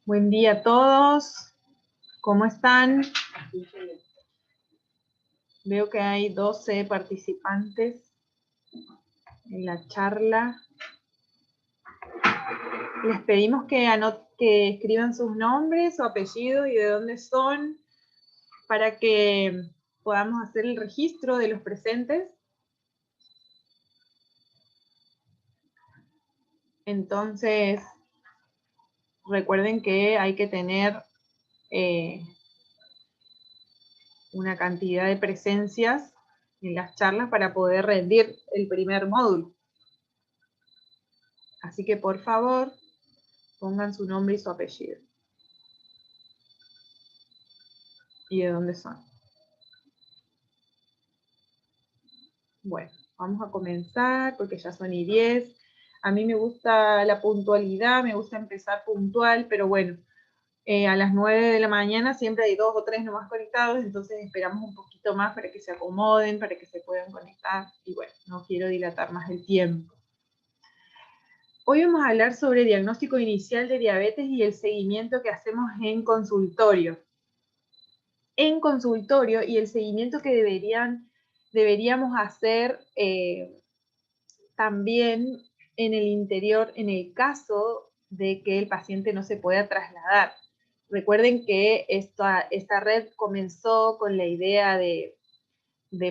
Buen día a todos. ¿Cómo están? Veo que hay 12 participantes en la charla. Les pedimos que escriban sus nombres, su apellido y de dónde son, para que podamos hacer el registro de los presentes. Entonces, recuerden que hay que tener una cantidad de presencias en las charlas para poder rendir el primer módulo. Así que, por favor, pongan su nombre y su apellido. ¿Y de dónde son? Bueno, vamos a comenzar porque ya son y 10. A mí me gusta la puntualidad, me gusta empezar puntual, pero bueno, a las 9 de la mañana siempre hay 2 o 3 nomás conectados, entonces esperamos un poquito más para que se acomoden, para que se puedan conectar, y bueno, no quiero dilatar más el tiempo. Hoy vamos a hablar sobre diagnóstico inicial de diabetes y el seguimiento que hacemos en consultorio. En consultorio y el seguimiento que deberíamos hacer también en el interior, en el caso de que el paciente no se pueda trasladar. Recuerden que esta red comenzó con la idea de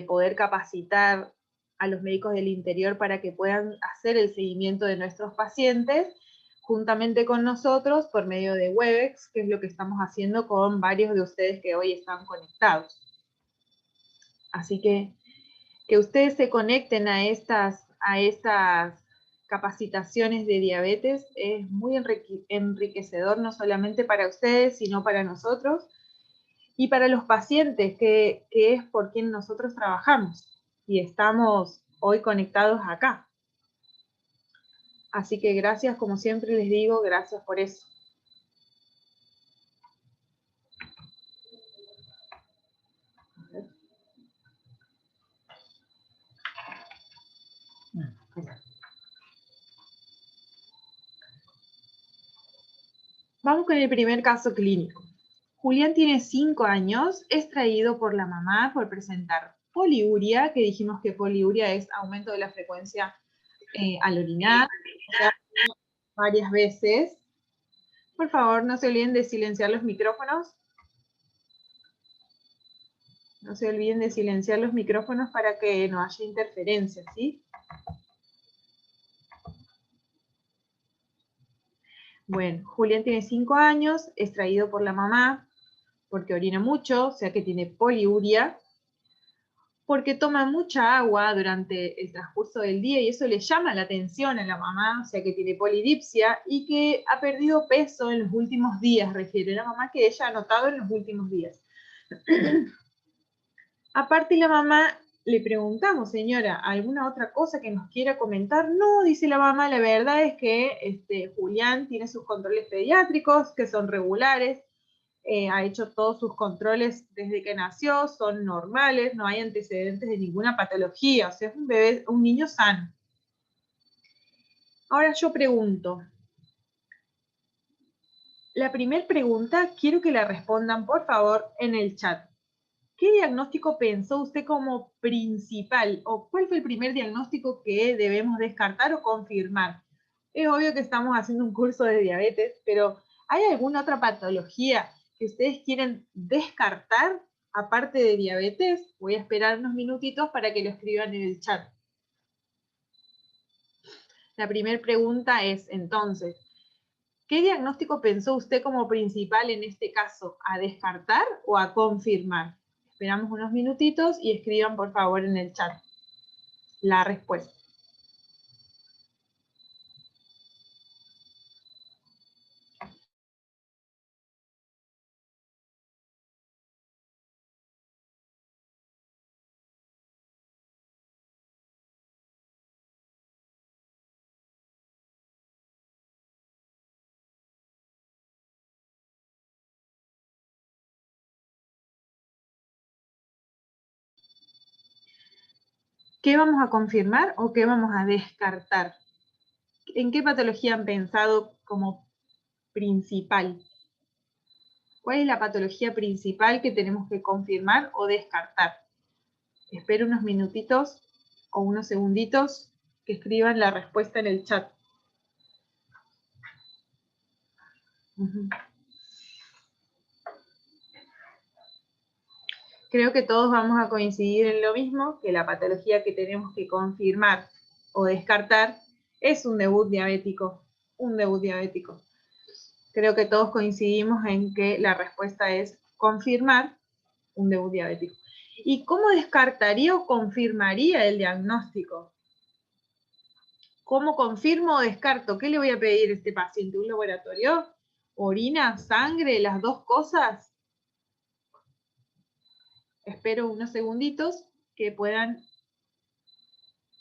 poder capacitar a los médicos del interior para que puedan hacer el seguimiento de nuestros pacientes juntamente con nosotros por medio de Webex, que es lo que estamos haciendo con varios de ustedes que hoy están conectados. Así que ustedes se conecten a estas capacitaciones de diabetes es muy enriquecedor, no solamente para ustedes, sino para nosotros y para los pacientes, que es por quien nosotros trabajamos y estamos hoy conectados acá. Así que gracias, como siempre les digo, gracias por eso. Vamos con el primer caso clínico. Julián tiene 5 años, es traído por la mamá por presentar poliuria, que dijimos que poliuria es aumento de la frecuencia al orinar, o sea, varias veces. Por favor, no se olviden de silenciar los micrófonos. No se olviden de silenciar los micrófonos para que no haya interferencia, ¿sí? Bueno, Julián tiene 5 años, es traído por la mamá porque orina mucho, o sea que tiene poliuria, porque toma mucha agua durante el transcurso del día y eso le llama la atención a la mamá, o sea que tiene polidipsia y que ha perdido peso en los últimos días, refiere la mamá que ella ha notado en los últimos días. Aparte la mamá le preguntamos, señora, ¿alguna otra cosa que nos quiera comentar? No, dice la mamá, la verdad es que Julián tiene sus controles pediátricos, que son regulares, ha hecho todos sus controles desde que nació, son normales, no hay antecedentes de ninguna patología, o sea, es un bebé, un niño sano. Ahora yo pregunto, la primera pregunta quiero que la respondan, por favor, en el chat. ¿Qué diagnóstico pensó usted como principal? ¿O cuál fue el primer diagnóstico que debemos descartar o confirmar? Es obvio que estamos haciendo un curso de diabetes, pero ¿hay alguna otra patología que ustedes quieren descartar aparte de diabetes? Voy a esperar unos minutitos para que lo escriban en el chat. La primera pregunta es, entonces, ¿qué diagnóstico pensó usted como principal en este caso? ¿A descartar o a confirmar? Esperamos unos minutitos y escriban por favor en el chat la respuesta. ¿Qué vamos a confirmar o qué vamos a descartar? ¿En qué patología han pensado como principal? ¿Cuál es la patología principal que tenemos que confirmar o descartar? Espero unos minutitos o unos segunditos que escriban la respuesta en el chat. Creo que todos vamos a coincidir en lo mismo, que la patología que tenemos que confirmar o descartar es un debut diabético. Un debut diabético. Creo que todos coincidimos en que la respuesta es confirmar un debut diabético. ¿Y cómo descartaría o confirmaría el diagnóstico? ¿Cómo confirmo o descarto? ¿Qué le voy a pedir a este paciente? ¿Un laboratorio? ¿Orina? ¿Sangre? ¿Las dos cosas? Espero unos segunditos que puedan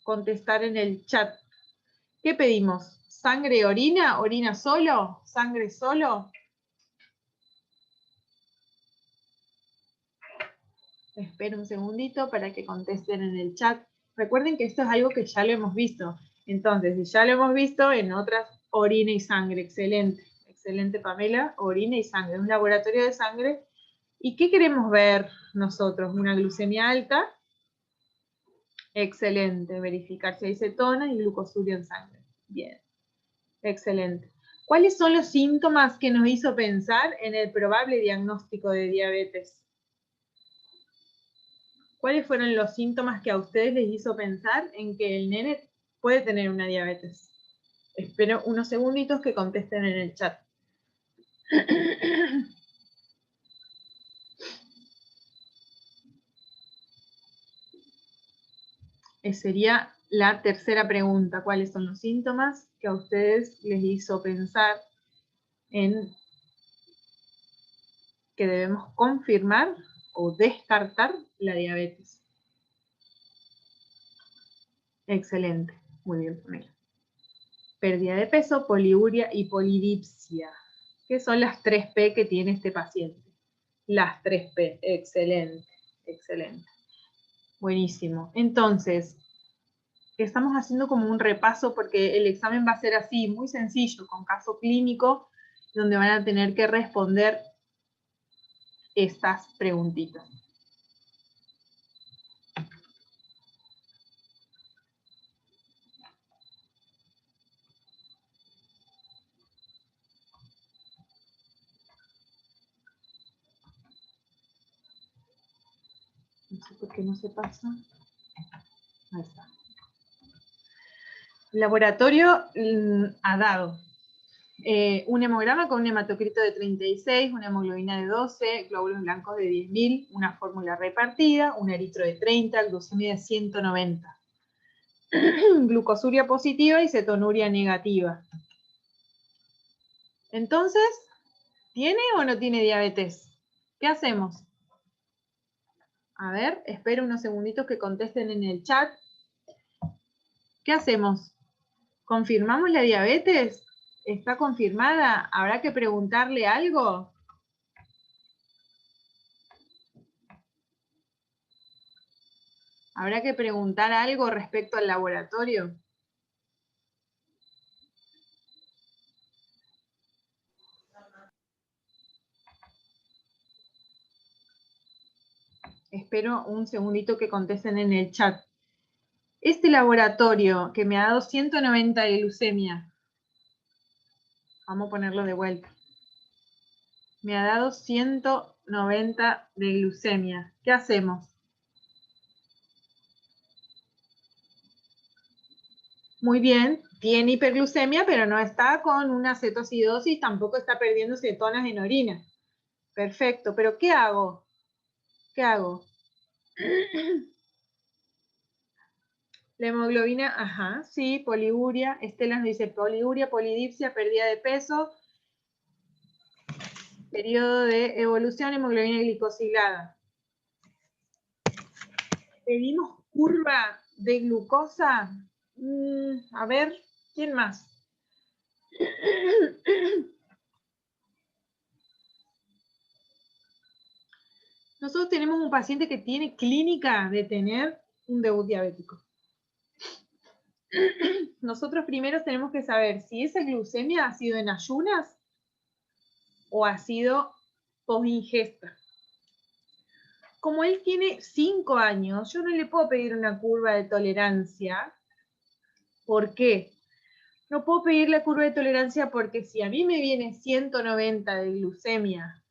contestar en el chat. ¿Qué pedimos? ¿Sangre y orina? ¿Orina solo? ¿Sangre solo? Espero un segundito para que contesten en el chat. Recuerden que esto es algo que ya lo hemos visto. Entonces, si ya lo hemos visto en otras, orina y sangre. Excelente. Excelente, Pamela. Orina y sangre. Un laboratorio de sangre. ¿Y qué queremos ver nosotros? ¿Una glucemia alta? Excelente. Verificar si hay cetonas y glucosuria en sangre. Bien. Excelente. ¿Cuáles son los síntomas que nos hizo pensar en el probable diagnóstico de diabetes? ¿Cuáles fueron los síntomas que a ustedes les hizo pensar en que el nene puede tener una diabetes? Espero unos segunditos que contesten en el chat. Sería la tercera pregunta. ¿Cuáles son los síntomas que a ustedes les hizo pensar en que debemos confirmar o descartar la diabetes? Excelente. Muy bien, Pamela. Pérdida de peso, poliuria y polidipsia. ¿Qué son las 3P que tiene este paciente? Las 3P. Excelente. Excelente. Buenísimo. Entonces, estamos haciendo como un repaso porque el examen va a ser así, muy sencillo, con caso clínico, donde van a tener que responder estas preguntitas. No sé por qué no se pasa. Ahí está. Laboratorio ha dado. Un hemograma con un hematocrito de 36, una hemoglobina de 12, glóbulos blancos de 10.000, una fórmula repartida, un eritro de 30, glucemia de 190. Glucosuria positiva y cetonuria negativa. Entonces, ¿tiene o no tiene diabetes? ¿Qué hacemos? A ver, espero unos segunditos que contesten en el chat. ¿Qué hacemos? ¿Confirmamos la diabetes? ¿Está confirmada? ¿Habrá que preguntarle algo? ¿Habrá que preguntar algo respecto al laboratorio? Espero un segundito que contesten en el chat. Este laboratorio que me ha dado 190 de glucemia, vamos a ponerlo de vuelta. Me ha dado 190 de glucemia. ¿Qué hacemos? Muy bien, tiene hiperglucemia, pero no está con una cetoacidosis, tampoco está perdiendo cetonas en orina. Perfecto, pero ¿qué hago? ¿Qué hago? La hemoglobina, ajá, sí, poliuria. Estela nos dice poliuria, polidipsia, pérdida de peso, periodo de evolución, hemoglobina glicosilada. Pedimos curva de glucosa. A ver, ¿quién más? Nosotros tenemos un paciente que tiene clínica de tener un debut diabético. nosotros primero tenemos que saber si esa glucemia ha sido en ayunas o ha sido post-ingesta. Como él tiene 5 años, yo no le puedo pedir una curva de tolerancia. ¿Por qué? No puedo pedir la curva de tolerancia porque si a mí me viene 190 de glucemia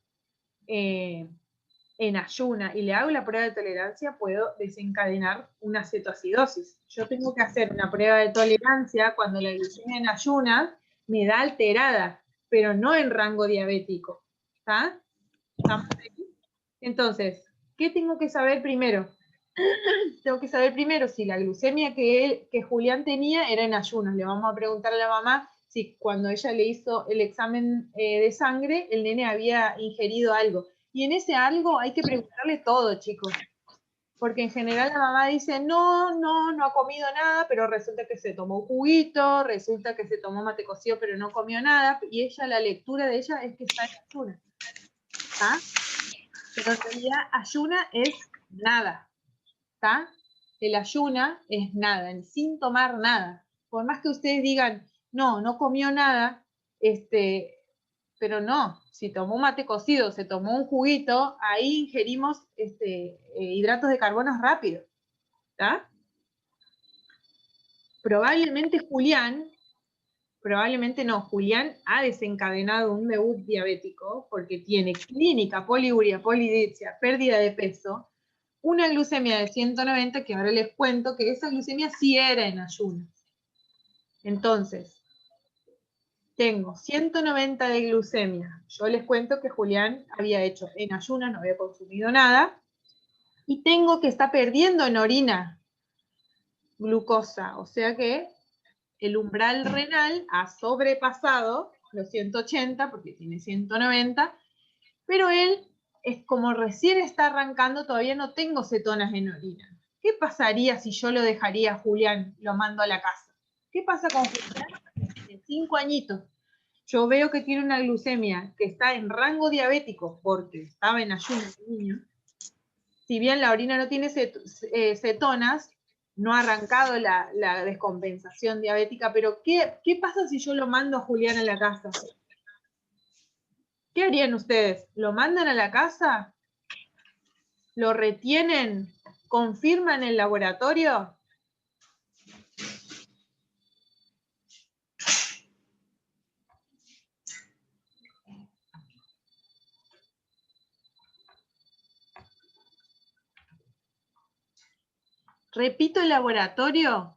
en ayuna y le hago la prueba de tolerancia, puedo desencadenar una cetoacidosis. Yo tengo que hacer una prueba de tolerancia cuando la glucemia en ayunas me da alterada, pero no en rango diabético. ¿Está? ¿Estamos ahí? Entonces, ¿qué tengo que saber primero? Tengo que saber primero si la glucemia que Julián tenía era en ayunas. Le vamos a preguntar a la mamá si cuando ella le hizo el examen de sangre, el nene había ingerido algo. Y en ese algo hay que preguntarle todo, chicos. Porque en general la mamá dice, no ha comido nada, pero resulta que se tomó un juguito, resulta que se tomó mate cocido, pero no comió nada. Y ella, la lectura de ella es que está en ayunas. ¿Está? Pero en realidad ayuna es nada. ¿Está? El ayuna es nada, sin tomar nada. Por más que ustedes digan, no comió nada, pero no, si tomó un mate cocido, se tomó un juguito, ahí ingerimos hidratos de carbono rápidos. ¿Está? Probablemente Julián ha desencadenado un debut diabético porque tiene clínica, poliuria, polidipsia, pérdida de peso, una glucemia de 190, que ahora les cuento que esa glucemia sí era en ayunas. Entonces, tengo 190 de glucemia. Yo les cuento que Julián había hecho en ayunas, no había consumido nada. Y tengo que está perdiendo en orina glucosa. O sea que el umbral renal ha sobrepasado los 180, porque tiene 190. Pero él, es como recién está arrancando, todavía no tengo cetonas en orina. ¿Qué pasaría si yo lo dejaría a Julián, lo mando a la casa? ¿Qué pasa con Julián? De 5 añitos. Yo veo que tiene una glucemia que está en rango diabético porque estaba en ayuno el niño. Si bien la orina no tiene cetonas, no ha arrancado la descompensación diabética, pero ¿qué pasa si yo lo mando a Julián a la casa? ¿Qué harían ustedes? ¿Lo mandan a la casa? ¿Lo retienen? ¿Confirman el laboratorio? ¿Repito el laboratorio?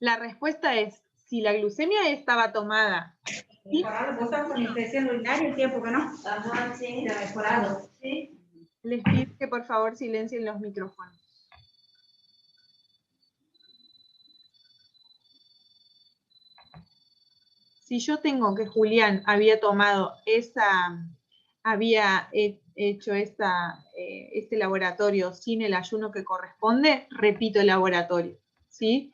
La respuesta es, si la glucemia estaba tomada. ¿Sí? Con infección urinaria el tiempo que no. Ajá, sí. De mejorado. Sí. Les pido que por favor silencien los micrófonos. Si yo tengo que Julián había tomado había hecho este laboratorio sin el ayuno que corresponde, repito el laboratorio, ¿sí?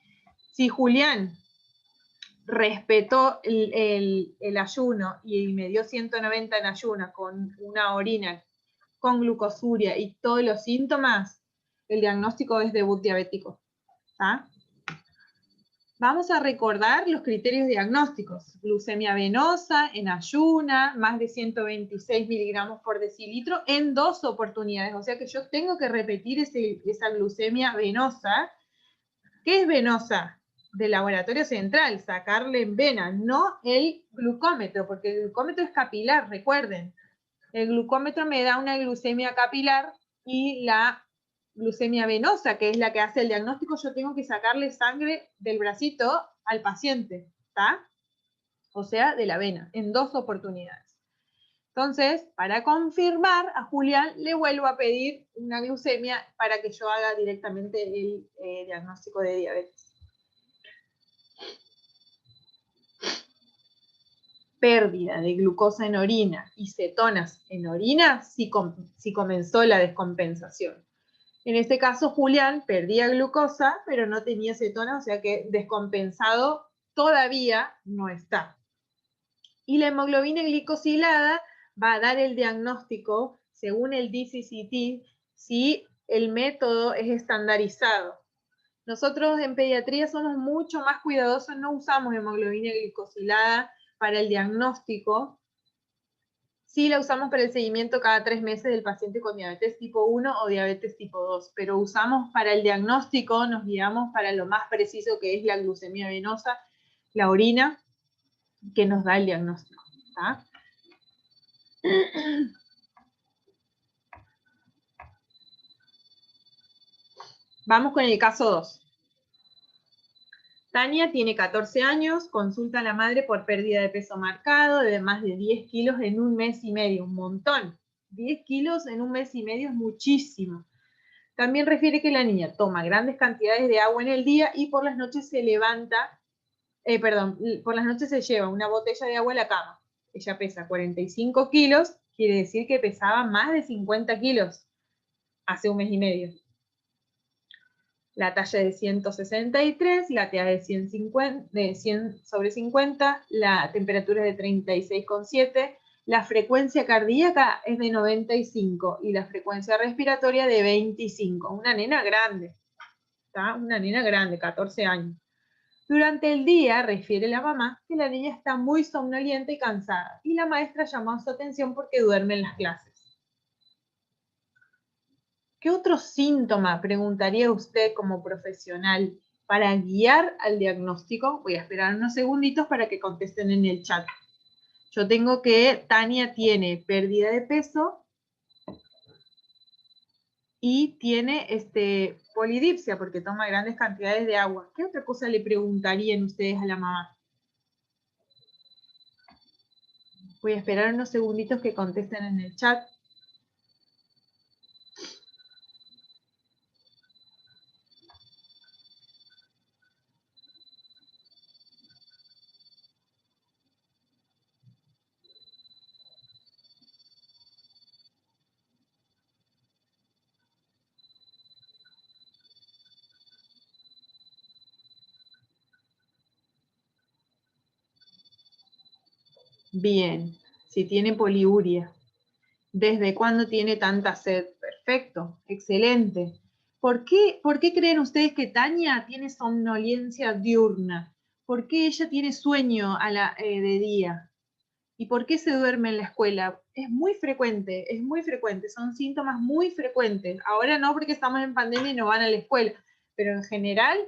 Si Julián respetó el ayuno y me dio 190 en ayuno con una orina con glucosuria y todos los síntomas, el diagnóstico es debut diabético. ¿Tá? Vamos a recordar los criterios diagnósticos. Glucemia venosa, en ayuna, más de 126 miligramos por decilitro en 2 oportunidades. O sea que yo tengo que repetir esa glucemia venosa. ¿Qué es venosa? Del laboratorio central, sacarle en vena, no el glucómetro, porque el glucómetro es capilar, recuerden. El glucómetro me da una glucemia capilar y la glucemia venosa, que es la que hace el diagnóstico, yo tengo que sacarle sangre del bracito al paciente, ¿está? O sea, de la vena, en 2 oportunidades. Entonces, para confirmar, a Julián le vuelvo a pedir una glucemia para que yo haga directamente el diagnóstico de diabetes. Pérdida de glucosa en orina y cetonas en orina si comenzó la descompensación. En este caso, Julián perdía glucosa, pero no tenía cetona, o sea que descompensado todavía no está. Y la hemoglobina glicosilada va a dar el diagnóstico, según el DCCT, si el método es estandarizado. Nosotros en pediatría somos mucho más cuidadosos, no usamos hemoglobina glicosilada para el diagnóstico. Sí la usamos para el seguimiento cada 3 meses del paciente con diabetes tipo 1 o diabetes tipo 2, pero usamos para el diagnóstico, nos guiamos para lo más preciso que es la glucemia venosa, la orina, que nos da el diagnóstico. ¿Tá? Vamos con el caso 2. Tania tiene 14 años, consulta a la madre por pérdida de peso marcado de más de 10 kilos en un mes y medio, un montón. 10 kilos en un mes y medio es muchísimo. También refiere que la niña toma grandes cantidades de agua en el día y por las noches se por las noches se lleva una botella de agua a la cama. Ella pesa 45 kilos, quiere decir que pesaba más de 50 kilos hace un mes y medio. La talla de 163, la TA de 100/50, la temperatura es de 36,7, la frecuencia cardíaca es de 95 y la frecuencia respiratoria de 25. Una nena grande, ¿tá? Una nena grande, 14 años. Durante el día, refiere la mamá, que la niña está muy somnolienta y cansada, y la maestra llamó su atención porque duerme en las clases. ¿Qué otro síntoma preguntaría usted como profesional para guiar al diagnóstico? Voy a esperar unos segunditos para que contesten en el chat. Yo tengo que Tania tiene pérdida de peso y tiene polidipsia porque toma grandes cantidades de agua. ¿Qué otra cosa le preguntarían ustedes a la mamá? Voy a esperar unos segunditos que contesten en el chat. Bien, si tiene poliuria. ¿Desde cuándo tiene tanta sed? Perfecto, excelente. ¿Por qué creen ustedes que Tania tiene somnolencia diurna? ¿Por qué ella tiene sueño de día? ¿Y por qué se duerme en la escuela? Es muy frecuente, son síntomas muy frecuentes. Ahora no porque estamos en pandemia y no van a la escuela, pero en general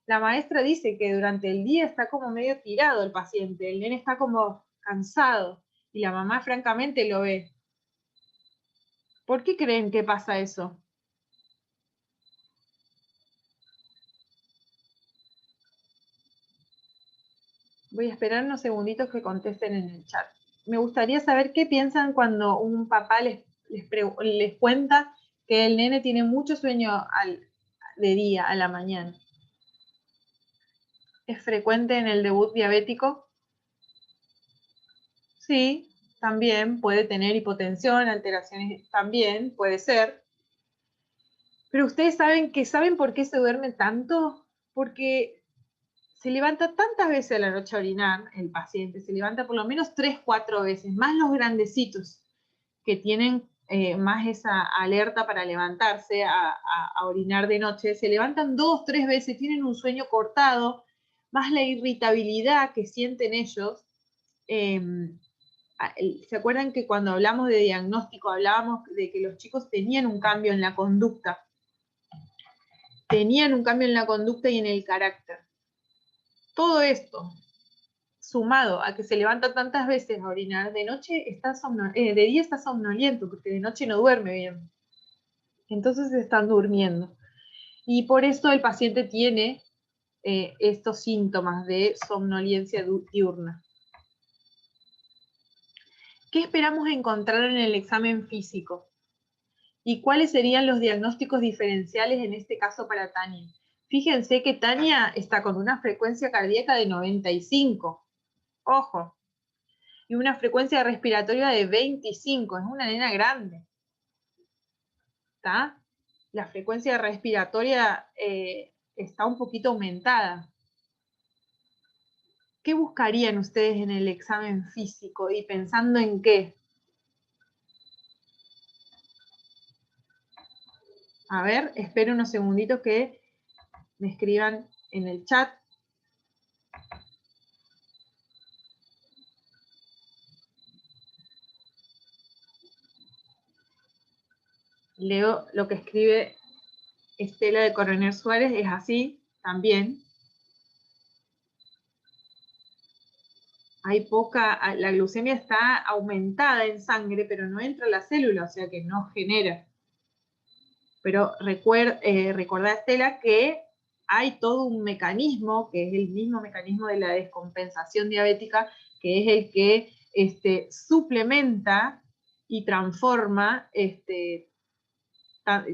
la maestra dice que durante el día está como medio tirado el paciente, el nene está como cansado y la mamá francamente lo ve. ¿Por qué creen que pasa eso? Voy a esperar unos segunditos que contesten en el chat. Me gustaría saber qué piensan cuando un papá les cuenta que el nene tiene mucho sueño de día, a la mañana. ¿Es frecuente en el debut diabético? Sí, también puede tener hipotensión, alteraciones también, puede ser. Pero ustedes saben por qué se duerme tanto, porque se levanta tantas veces a la noche a orinar, el paciente se levanta por lo menos 3, 4 veces, más los grandecitos que tienen más esa alerta para levantarse a orinar de noche, se levantan 2, 3 veces, tienen un sueño cortado, más la irritabilidad que sienten ellos. ¿Se acuerdan que cuando hablamos de diagnóstico hablábamos de que los chicos tenían un cambio en la conducta? Tenían un cambio en la conducta y en el carácter. Todo esto, sumado a que se levanta tantas veces a orinar, de noche de día está somnoliento, porque de noche no duerme bien. Entonces están durmiendo. Y por eso el paciente tiene estos síntomas de somnolencia diurna. ¿Qué esperamos encontrar en el examen físico? ¿Y cuáles serían los diagnósticos diferenciales en este caso para Tania? Fíjense que Tania está con una frecuencia cardíaca de 95. Ojo. Y una frecuencia respiratoria de 25. Es una nena grande. ¿Está? La frecuencia respiratoria está un poquito aumentada. ¿Qué buscarían ustedes en el examen físico y pensando en qué? A ver, espero unos segunditos que me escriban en el chat. Leo lo que escribe Estela de Coronel Suárez, es así también. Hay poca, la glucemia está aumentada en sangre, pero no entra a la célula, o sea que no genera. Pero recordá, Estela, que hay todo un mecanismo, que es el mismo mecanismo de la descompensación diabética, que es el que suplementa y transforma,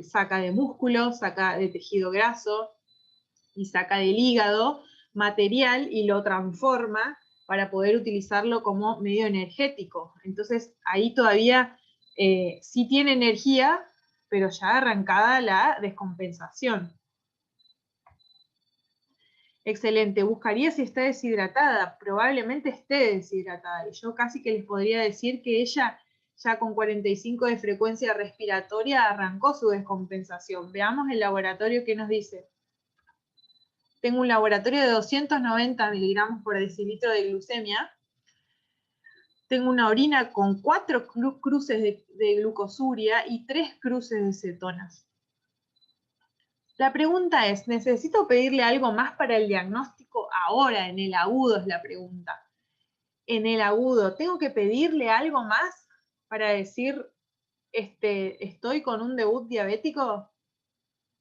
saca de músculo, saca de tejido graso y saca del hígado material y lo transforma para poder utilizarlo como medio energético. Entonces ahí todavía sí tiene energía, pero ya arrancada la descompensación. Excelente. Buscaría si está deshidratada. Probablemente esté deshidratada. Y yo casi que les podría decir que ella ya con 45 de frecuencia respiratoria arrancó su descompensación. Veamos el laboratorio que nos dice. Tengo un laboratorio de 290 miligramos por decilitro de glucemia. Tengo una orina con 4 cruces de glucosuria y 3 cruces de cetonas. La pregunta es, ¿necesito pedirle algo más para el diagnóstico ahora? En el agudo es la pregunta. En el agudo, ¿tengo que pedirle algo más para decir, estoy con un debut diabético?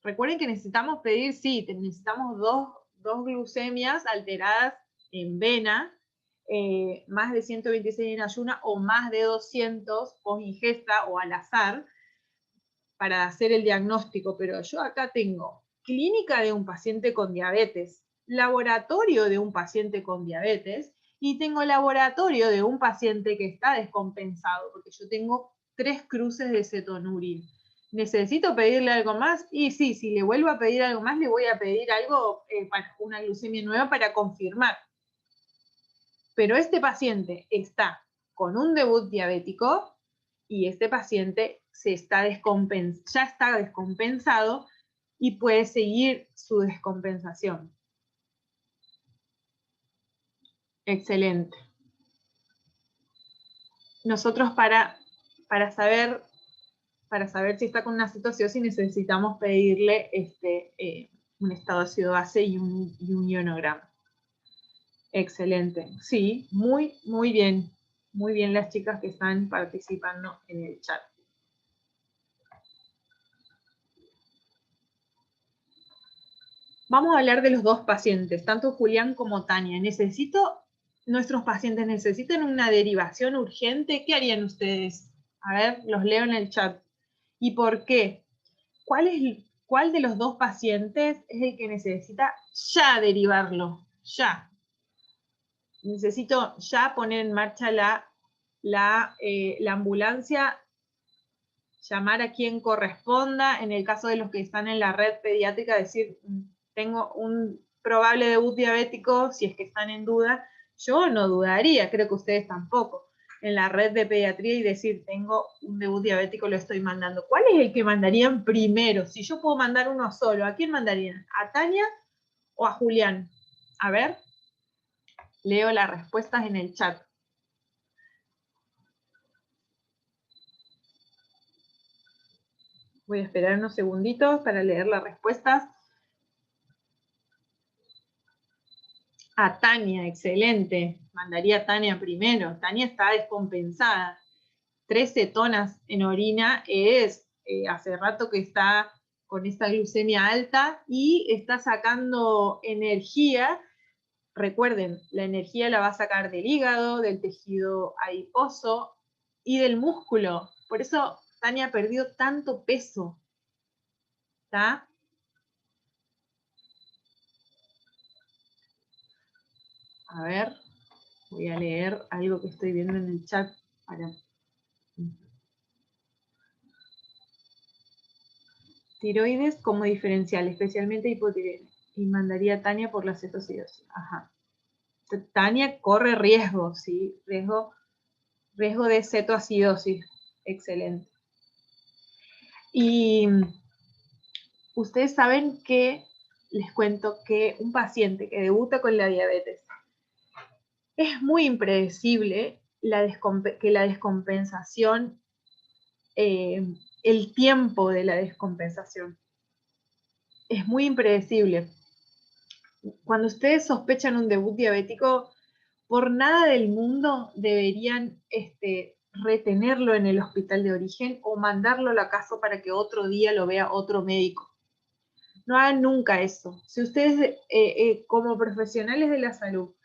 Recuerden que necesitamos pedir, sí, necesitamos dos glucemias alteradas en vena, más de 126 en ayuna o más de 200 post ingesta o al azar para hacer el diagnóstico, pero yo acá tengo clínica de un paciente con diabetes, laboratorio de un paciente con diabetes y tengo laboratorio de un paciente que está descompensado, porque yo tengo 3 cruces de cetonuria. ¿Necesito pedirle algo más? Y sí, si le vuelvo a pedir algo más, le voy a pedir algo, para una glucemia nueva para confirmar. Pero este paciente está con un debut diabético y este paciente ya está descompensado y puede seguir su descompensación. Excelente. Nosotros para saber si está con una citociosis necesitamos pedirle un estado ácido base y un ionograma. Excelente. Sí, muy bien. Muy bien las chicas que están participando en el chat. Vamos a hablar de los dos pacientes, tanto Julián como Tania. ¿Nuestros pacientes necesitan una derivación urgente? ¿Qué harían ustedes? A ver, los leo en el chat. ¿Y por qué? ¿Cuál de los dos pacientes es el que necesita ya derivarlo? Ya. Necesito ya poner en marcha la ambulancia, llamar a quien corresponda, en el caso de los que están en la red pediátrica, decir, tengo un probable debut diabético, si es que están en duda. Yo no dudaría, creo que ustedes tampoco, en la red de pediatría y decir, tengo un debut diabético, lo estoy mandando. ¿Cuál es el que mandarían primero? Si yo puedo mandar uno solo, ¿a quién mandarían? ¿A Tania o a Julián? A ver, leo las respuestas en el chat. Voy a esperar unos segunditos para leer las respuestas. A Tania, excelente. Mandaría a Tania primero. Tania está descompensada. 3 cetonas en orina es, hace rato que está con esta glucemia alta y está sacando energía. Recuerden, la energía la va a sacar del hígado, del tejido adiposo y del músculo. Por eso Tania perdió tanto peso. ¿Está? A ver, voy a leer algo que estoy viendo en el chat para... Tiroides como diferencial, especialmente hipotiroidea. Y mandaría a Tania por la cetocidosis. Ajá. Tania corre riesgo, ¿sí? Riesgo de cetoacidosis. Excelente. Y ustedes saben que les cuento que un paciente que debuta con la diabetes es muy impredecible que la descompensación, el tiempo de la descompensación. Es muy impredecible. Cuando ustedes sospechan un debut diabético, por nada del mundo deberían retenerlo en el hospital de origen o mandarlo a la casa para que otro día lo vea otro médico. No hagan nunca eso. Si ustedes, como profesionales de la salud,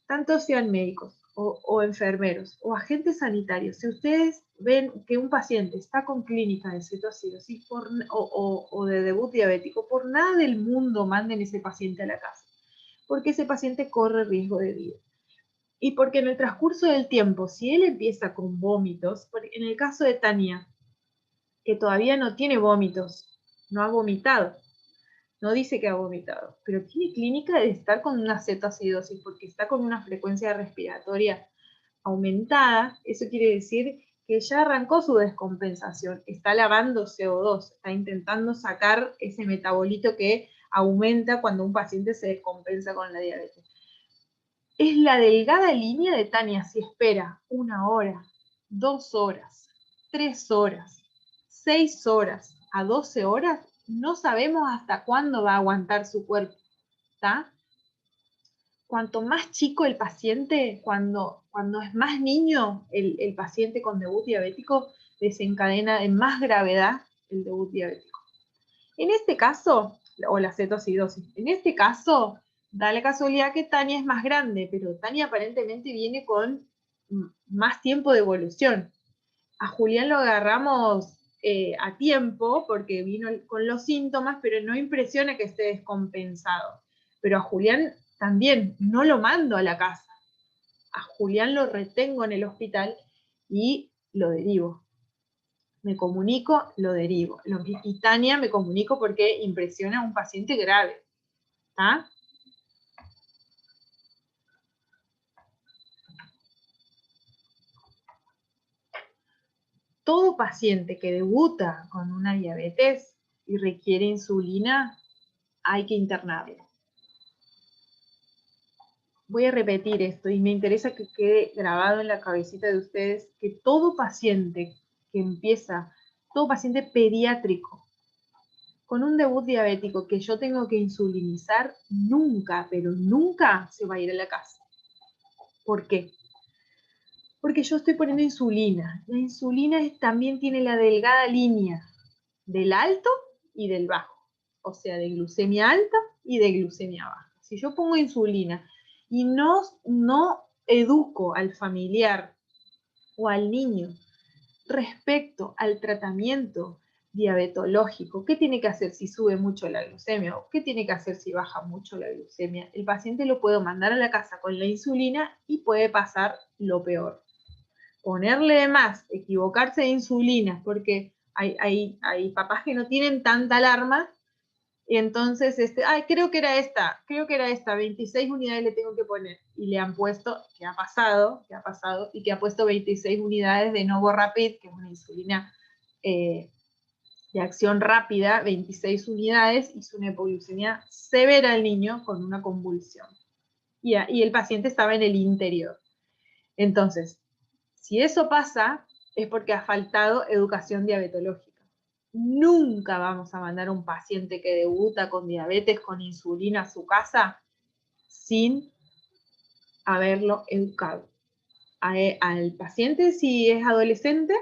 tanto sean médicos o enfermeros o agentes sanitarios, si ustedes ven que un paciente está con clínica de cetoacidosis o de debut diabético, por nada del mundo manden ese paciente a la casa, porque ese paciente corre riesgo de vida. Y porque en el transcurso del tiempo, si él empieza con vómitos, en el caso de Tania, que todavía no tiene vómitos, no ha vomitado, no dice que ha vomitado, pero tiene clínica de estar con una cetoacidosis porque está con una frecuencia respiratoria aumentada. Eso quiere decir que ya arrancó su descompensación, está lavando CO2, está intentando sacar ese metabolito que aumenta cuando un paciente se descompensa con la diabetes. Es la delgada línea de Tania si espera 1 hora, 2 horas, 3 horas, 6 horas a 12 horas, no sabemos hasta cuándo va a aguantar su cuerpo, ¿está? Cuanto más chico el paciente, cuando es más niño el paciente con debut diabético, desencadena en más gravedad el debut diabético. En este caso, o la cetoacidosis, en este caso, da la casualidad que Tania es más grande, pero Tania aparentemente viene con más tiempo de evolución. A Julián lo agarramos a tiempo porque vino con los síntomas, pero no impresiona que esté descompensado. Pero a Julián también no lo mando a la casa. A Julián lo retengo en el hospital y lo derivo. Me comunico, lo derivo. Y Tania me comunico porque impresiona a un paciente grave. ¿Está? Todo paciente que debuta con una diabetes y requiere insulina, hay que internarlo. Voy a repetir esto y me interesa que quede grabado en la cabecita de ustedes que todo paciente que empieza, todo paciente pediátrico con un debut diabético que yo tengo que insulinizar, nunca, pero nunca se va a ir a la casa. ¿Por qué? Porque yo estoy poniendo insulina. La insulina también tiene la delgada línea del alto y del bajo, o sea, de glucemia alta y de glucemia baja. Si yo pongo insulina y no educo al familiar o al niño respecto al tratamiento diabetológico, ¿qué tiene que hacer si sube mucho la glucemia o qué tiene que hacer si baja mucho la glucemia? El paciente lo puedo mandar a la casa con la insulina y puede pasar lo peor. Ponerle de más, equivocarse de insulina, porque hay papás que no tienen tanta alarma, y entonces, creo que era esta, 26 unidades le tengo que poner, y le han puesto, que ha pasado, y que ha puesto 26 unidades de Novo Rapid, que es una insulina de acción rápida, 26 unidades, hizo una hipoglucemia severa al niño con una convulsión. Y el paciente estaba en el interior. Entonces, si eso pasa, es porque ha faltado educación diabetológica. Nunca vamos a mandar a un paciente que debuta con diabetes, con insulina a su casa, sin haberlo educado. Al paciente si es adolescente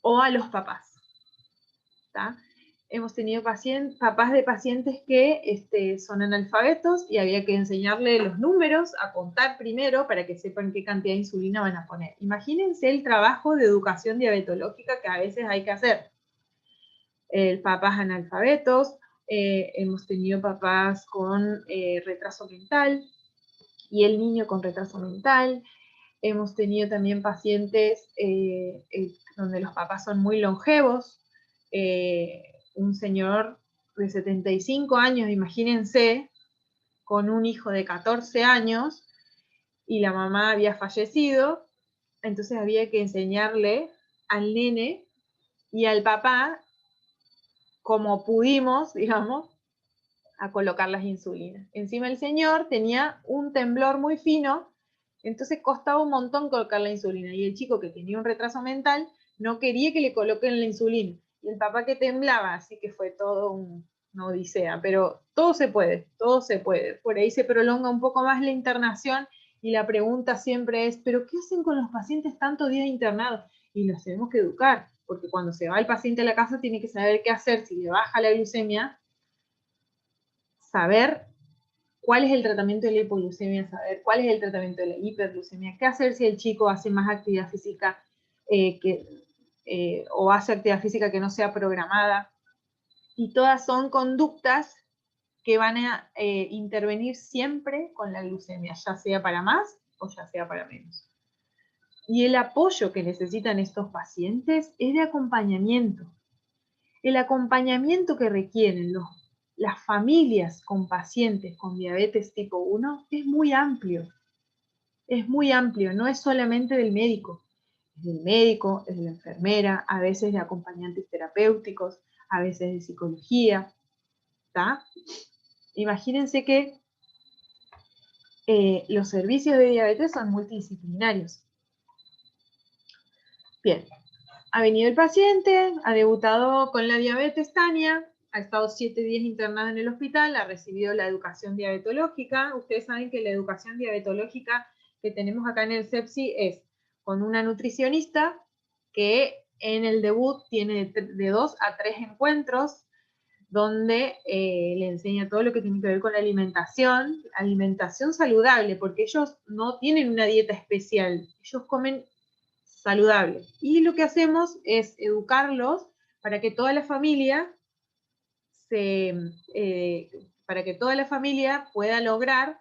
o a los papás. ¿Tá? Hemos tenido papás de pacientes que son analfabetos y había que enseñarle los números, a contar primero para que sepan qué cantidad de insulina van a poner. Imagínense el trabajo de educación diabetológica que a veces hay que hacer. Papás analfabetos, hemos tenido papás con retraso mental y el niño con retraso mental. Hemos tenido también pacientes donde los papás son muy longevos. Un señor de 75 años, imagínense, con un hijo de 14 años y la mamá había fallecido, entonces había que enseñarle al nene y al papá, como pudimos, digamos, a colocar las insulinas. Encima el señor tenía un temblor muy fino, entonces costaba un montón colocar la insulina. Y el chico, que tenía un retraso mental, no quería que le coloquen la insulina. Y el papá, que temblaba, así que fue todo una odisea. Pero todo se puede, todo se puede. Por ahí se prolonga un poco más la internación y la pregunta siempre es, ¿pero qué hacen con los pacientes tantos días internados? Y los tenemos que educar, porque cuando se va el paciente a la casa tiene que saber qué hacer. Si le baja la glucemia, saber cuál es el tratamiento de la hipoglucemia, saber cuál es el tratamiento de la hiperglucemia, qué hacer si el chico hace más actividad física o hace actividad física que no sea programada. Y todas son conductas que van a intervenir siempre con la glucemia, ya sea para más o ya sea para menos. Y el apoyo que necesitan estos pacientes es de acompañamiento. El acompañamiento que requieren las familias con pacientes con diabetes tipo 1 es muy amplio. Es muy amplio, no es solamente del médico. Es del médico, es de la enfermera, a veces de acompañantes terapéuticos, a veces de psicología. ¿Tá? Imagínense que los servicios de diabetes son multidisciplinarios. Bien, ha venido el paciente, ha debutado con la diabetes Tania, ha estado 7 días internada en el hospital, ha recibido la educación diabetológica. Ustedes saben que la educación diabetológica que tenemos acá en el CEPSI es con una nutricionista que en el debut tiene de 2 a 3 encuentros donde le enseña todo lo que tiene que ver con la alimentación saludable, porque ellos no tienen una dieta especial, ellos comen saludable. Y lo que hacemos es educarlos para que toda la familia pueda lograr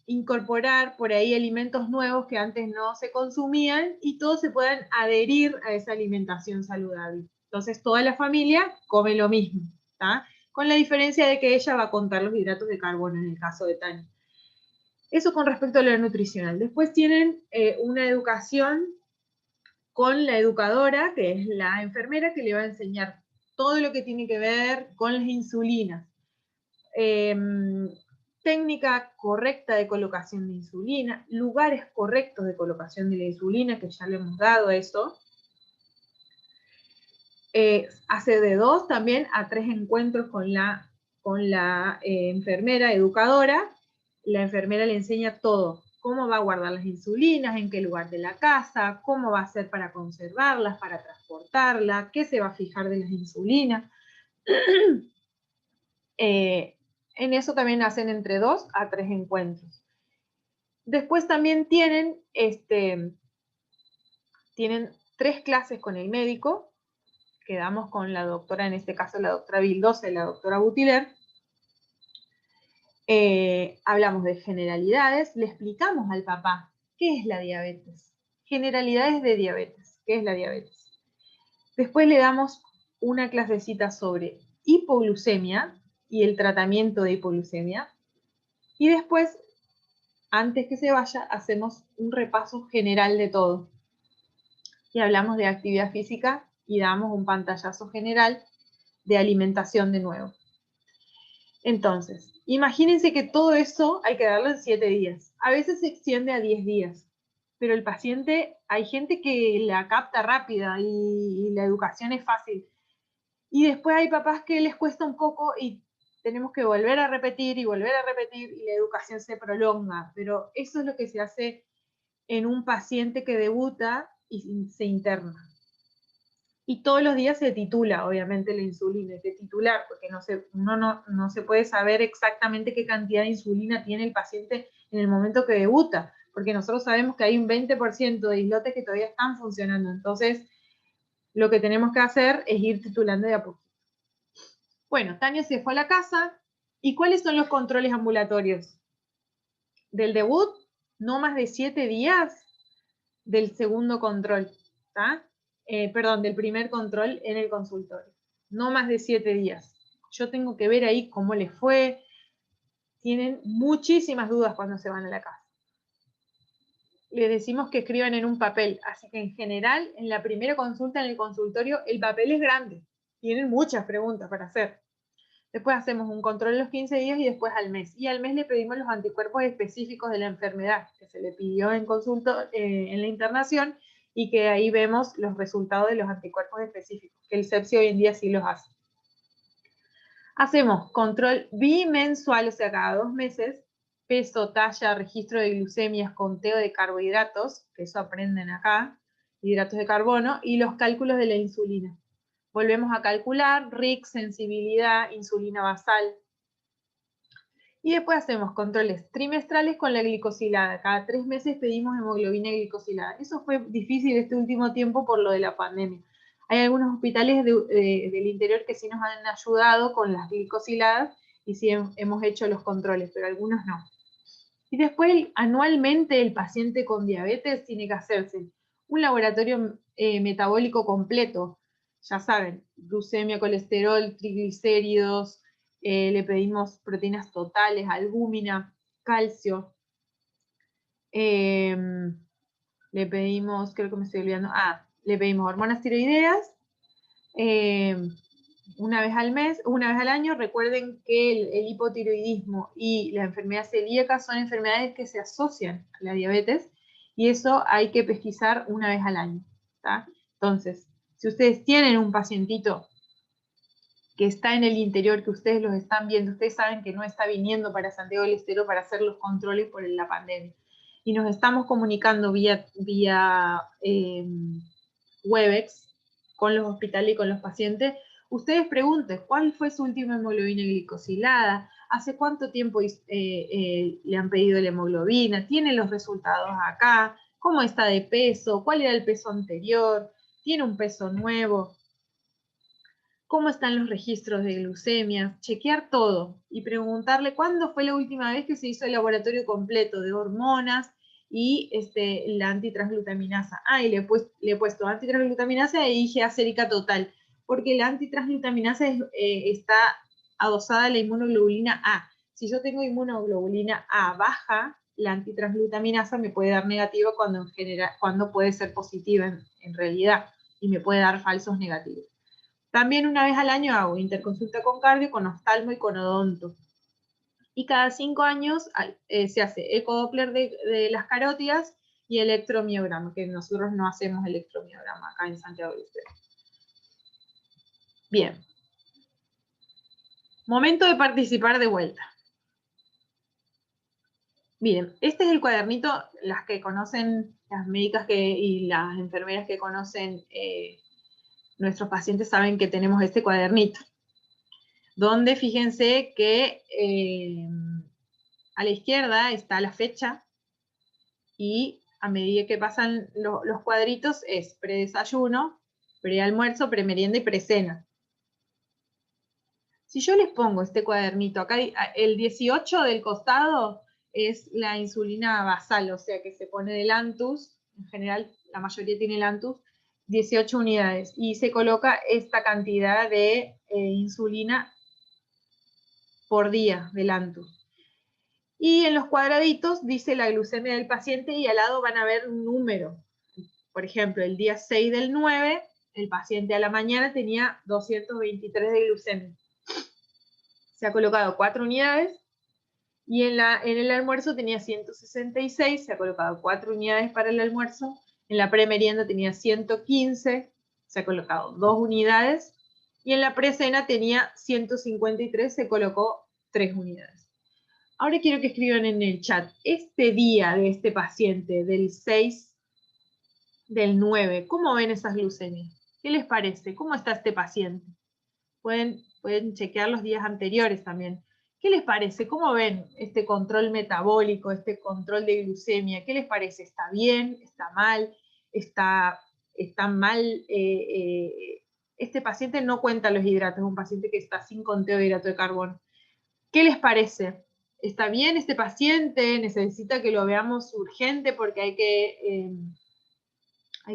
incorporar por ahí alimentos nuevos que antes no se consumían y todos se puedan adherir a esa alimentación saludable. Entonces toda la familia come lo mismo, ¿tá? Con la diferencia de que ella va a contar los hidratos de carbono en el caso de Tania. Eso con respecto a lo nutricional. Después tienen una educación con la educadora, que es la enfermera, que le va a enseñar todo lo que tiene que ver con las insulinas. Técnica correcta de colocación de insulina, lugares correctos de colocación de la insulina, que ya le hemos dado eso. Hace de 2 también a 3 encuentros con la enfermera educadora. La enfermera le enseña todo, cómo va a guardar las insulinas, en qué lugar de la casa, cómo va a hacer para conservarlas, para transportarlas, qué se va a fijar de las insulinas. En eso también hacen entre 2 a 3 encuentros. Después también tienen 3 clases con el médico, que damos con la doctora, en este caso la doctora Vildosa y la doctora Butiler. Hablamos de generalidades, le explicamos al papá qué es la diabetes. Generalidades de diabetes, qué es la diabetes. Después le damos una clasecita sobre hipoglucemia y el tratamiento de hipoglucemia. Y después, antes que se vaya, hacemos un repaso general de todo. Y hablamos de actividad física y damos un pantallazo general de alimentación de nuevo. Entonces, imagínense que todo eso hay que darlo en 7 días. A veces se extiende a 10 días, pero el paciente, hay gente que la capta rápida y la educación es fácil. Y después hay papás que les cuesta un poco y tenemos que volver a repetir y volver a repetir y la educación se prolonga. Pero eso es lo que se hace en un paciente que debuta y se interna. Y todos los días se titula, obviamente, la insulina, es de titular, porque uno no se puede saber exactamente qué cantidad de insulina tiene el paciente en el momento que debuta, porque nosotros sabemos que hay un 20% de islotes que todavía están funcionando. Entonces, lo que tenemos que hacer es ir titulando de a poquito. Bueno, Tania se fue a la casa. ¿Y cuáles son los controles ambulatorios? Del debut, no más de 7 días del segundo control, ¿tá? Del primer control en el consultorio. No más de 7 días. Yo tengo que ver ahí cómo les fue. Tienen muchísimas dudas cuando se van a la casa. Les decimos que escriban en un papel. Así que en general, en la primera consulta en el consultorio, el papel es grande. Tienen muchas preguntas para hacer. Después hacemos un control a los 15 días y después al mes. Y al mes le pedimos los anticuerpos específicos de la enfermedad, que se le pidió en consulta en la internación, y que ahí vemos los resultados de los anticuerpos específicos, que el CEPSI hoy en día sí los hace. Hacemos control bimensual, o sea, cada 2 meses, peso, talla, registro de glucemias, conteo de carbohidratos, que eso aprenden acá, hidratos de carbono, y los cálculos de la insulina. Volvemos a calcular RIC, sensibilidad, insulina basal. Y después hacemos controles trimestrales con la glicosilada. Cada 3 meses pedimos hemoglobina glicosilada. Eso fue difícil este último tiempo por lo de la pandemia. Hay algunos hospitales del interior que sí nos han ayudado con las glicosiladas y sí hemos hecho los controles, pero algunos no. Y después, anualmente, el paciente con diabetes tiene que hacerse un laboratorio metabólico completo. Ya saben, glucemia, colesterol, triglicéridos, le pedimos proteínas totales, albúmina, calcio. Le pedimos, creo que me estoy olvidando, le pedimos hormonas tiroideas. Una vez al mes, una vez al año. Recuerden que el hipotiroidismo y la enfermedad celíaca son enfermedades que se asocian a la diabetes, y eso hay que pesquisar una vez al año, ¿tá? Entonces, si ustedes tienen un pacientito que está en el interior, que ustedes los están viendo, ustedes saben que no está viniendo para Santiago del Estero para hacer los controles por la pandemia, y nos estamos comunicando vía Webex con los hospitales y con los pacientes. Ustedes pregunten, ¿cuál fue su última hemoglobina glicosilada? ¿Hace cuánto tiempo le han pedido la hemoglobina? ¿Tiene los resultados acá? ¿Cómo está de peso? ¿Cuál era el peso anterior? ¿Tiene un peso nuevo? ¿Cómo están los registros de glucemia? Chequear todo y preguntarle cuándo fue la última vez que se hizo el laboratorio completo de hormonas y la antitransglutaminasa. Y le he puesto antitransglutaminasa e IgA sérica total, porque la antitransglutaminasa está adosada a la inmunoglobulina A. Si yo tengo inmunoglobulina A baja, la antitransglutaminasa me puede dar negativa cuando puede ser positiva en realidad, y me puede dar falsos negativos. También una vez al año hago interconsulta con cardio, con oftalmo y con odonto. Y cada 5 años se hace ecodoppler de las carótidas y electromiograma, que nosotros no hacemos electromiograma acá en Santiago del Estero. Bien. Momento de participar de vuelta. Miren, este es el cuadernito. Las que conocen, las médicas y las enfermeras que conocen nuestros pacientes saben que tenemos este cuadernito, donde fíjense que a la izquierda está la fecha, y a medida que pasan los cuadritos es predesayuno, prealmuerzo, premerienda y precena. Si yo les pongo este cuadernito acá, el 18 del costado es la insulina basal, o sea que se pone del Lantus, en general la mayoría tiene Lantus, 18 unidades, y se coloca esta cantidad de insulina por día del Lantus. Y en los cuadraditos dice la glucemia del paciente, y al lado van a ver un número. Por ejemplo, el día 6 del 9, el paciente a la mañana tenía 223 de glucemia. Se ha colocado 4 unidades, y en el almuerzo tenía 166, se ha colocado 4 unidades para el almuerzo. En la premerienda tenía 115, se ha colocado 2 unidades. Y en la precena tenía 153, se colocó 3 unidades. Ahora quiero que escriban en el chat, este día de este paciente, del 6 del 9, ¿cómo ven esas glucemias? ¿Qué les parece? ¿Cómo está este paciente? Pueden chequear los días anteriores también. ¿Qué les parece? ¿Cómo ven este control metabólico, este control de glucemia? ¿Qué les parece? ¿Está bien? ¿Está mal? ¿Está mal? Este paciente no cuenta los hidratos, es un paciente que está sin conteo de hidrato de carbono. ¿Qué les parece? ¿Está bien este paciente? ¿Necesita que lo veamos urgente porque hay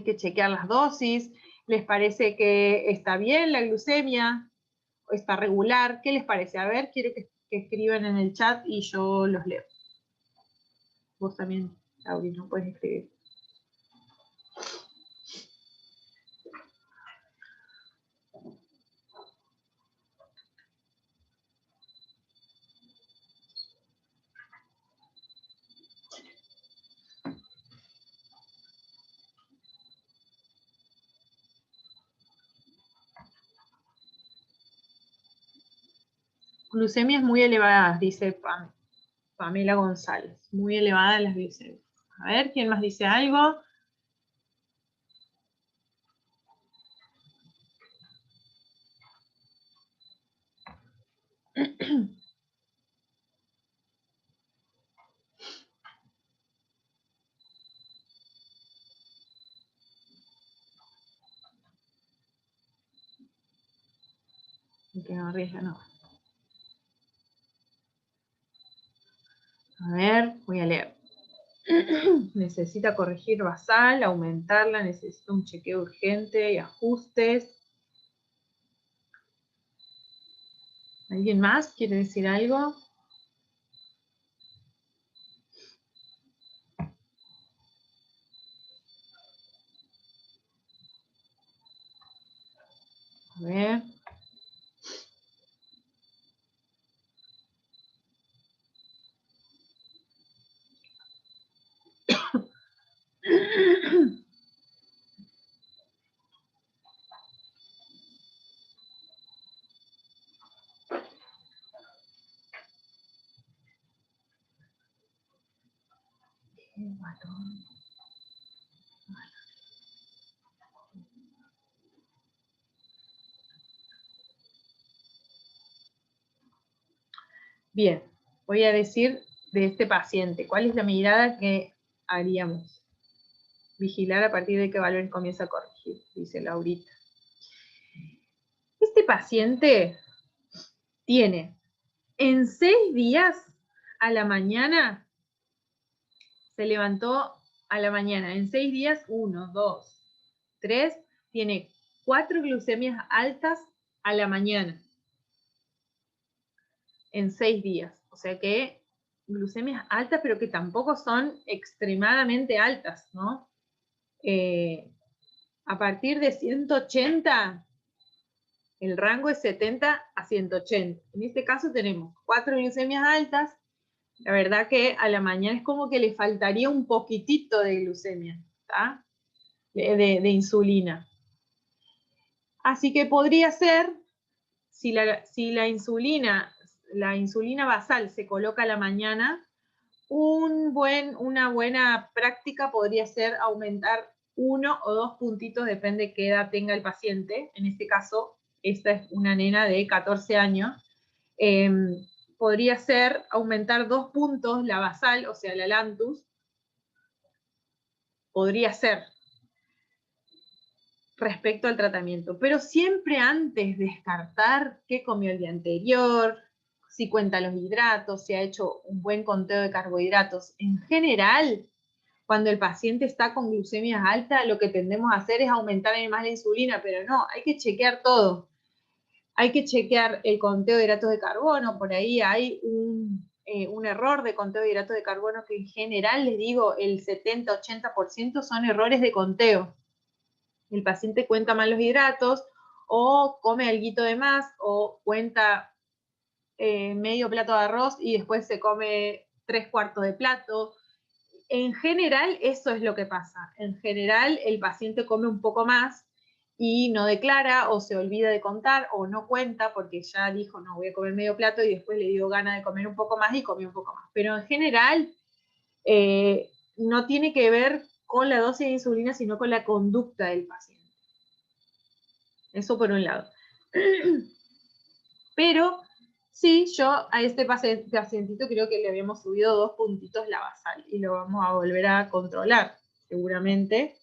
que chequear las dosis? ¿Les parece que está bien la glucemia? ¿O está regular? ¿Qué les parece? A ver, quiero que escriban en el chat y yo los leo. Vos también, Lauri, no puedes escribir. Glucemias muy elevadas, dice Pamela González. Muy elevadas las glucemias. A ver, ¿quién más dice algo? Que no arriesga, no. A ver, voy a leer. Necesita corregir basal, aumentarla, necesita un chequeo urgente y ajustes. ¿Alguien más quiere decir algo? A ver. Bien, voy a decir de este paciente, ¿cuál es la mirada que haríamos? Vigilar a partir de qué valor comienza a corregir, dice Laurita. Este paciente tiene en 6 días a la mañana, se levantó a la mañana, en 6 días, 1, 2, 3, tiene 4 glucemias altas a la mañana. En 6 días. O sea que glucemias altas, pero que tampoco son extremadamente altas, ¿no? A partir de 180, el rango es 70 a 180. En este caso tenemos 4 glucemias altas. La verdad que a la mañana es como que le faltaría un poquitito de glucemia, ¿tá? De insulina. Así que podría ser, si la insulina basal se coloca a la mañana, una buena práctica podría ser aumentar 1 o 2 puntitos, depende de qué edad tenga el paciente. En este caso, esta es una nena de 14 años. Podría ser aumentar 2 puntos la basal, o sea, la Lantus. Podría ser respecto al tratamiento, pero siempre antes descartar qué comió el día anterior, si cuenta los hidratos, si ha hecho un buen conteo de carbohidratos. En general, cuando el paciente está con glucemias altas, lo que tendemos a hacer es aumentar más la insulina, pero no, hay que chequear todo. Hay que chequear el conteo de hidratos de carbono, por ahí hay un error de conteo de hidratos de carbono que en general, les digo, el 70-80% son errores de conteo. El paciente cuenta mal los hidratos, o come alguito de más, o cuenta medio plato de arroz y después se come 3/4 de plato. En general, eso es lo que pasa. En general, el paciente come un poco más y no declara, o se olvida de contar, o no cuenta porque ya dijo, no, voy a comer medio plato, y después le dio ganas de comer un poco más y comió un poco más. Pero en general, no tiene que ver con la dosis de insulina, sino con la conducta del paciente. Eso por un lado. Pero sí, yo a este pacientito creo que le habíamos subido 2 puntitos la basal y lo vamos a volver a controlar, seguramente.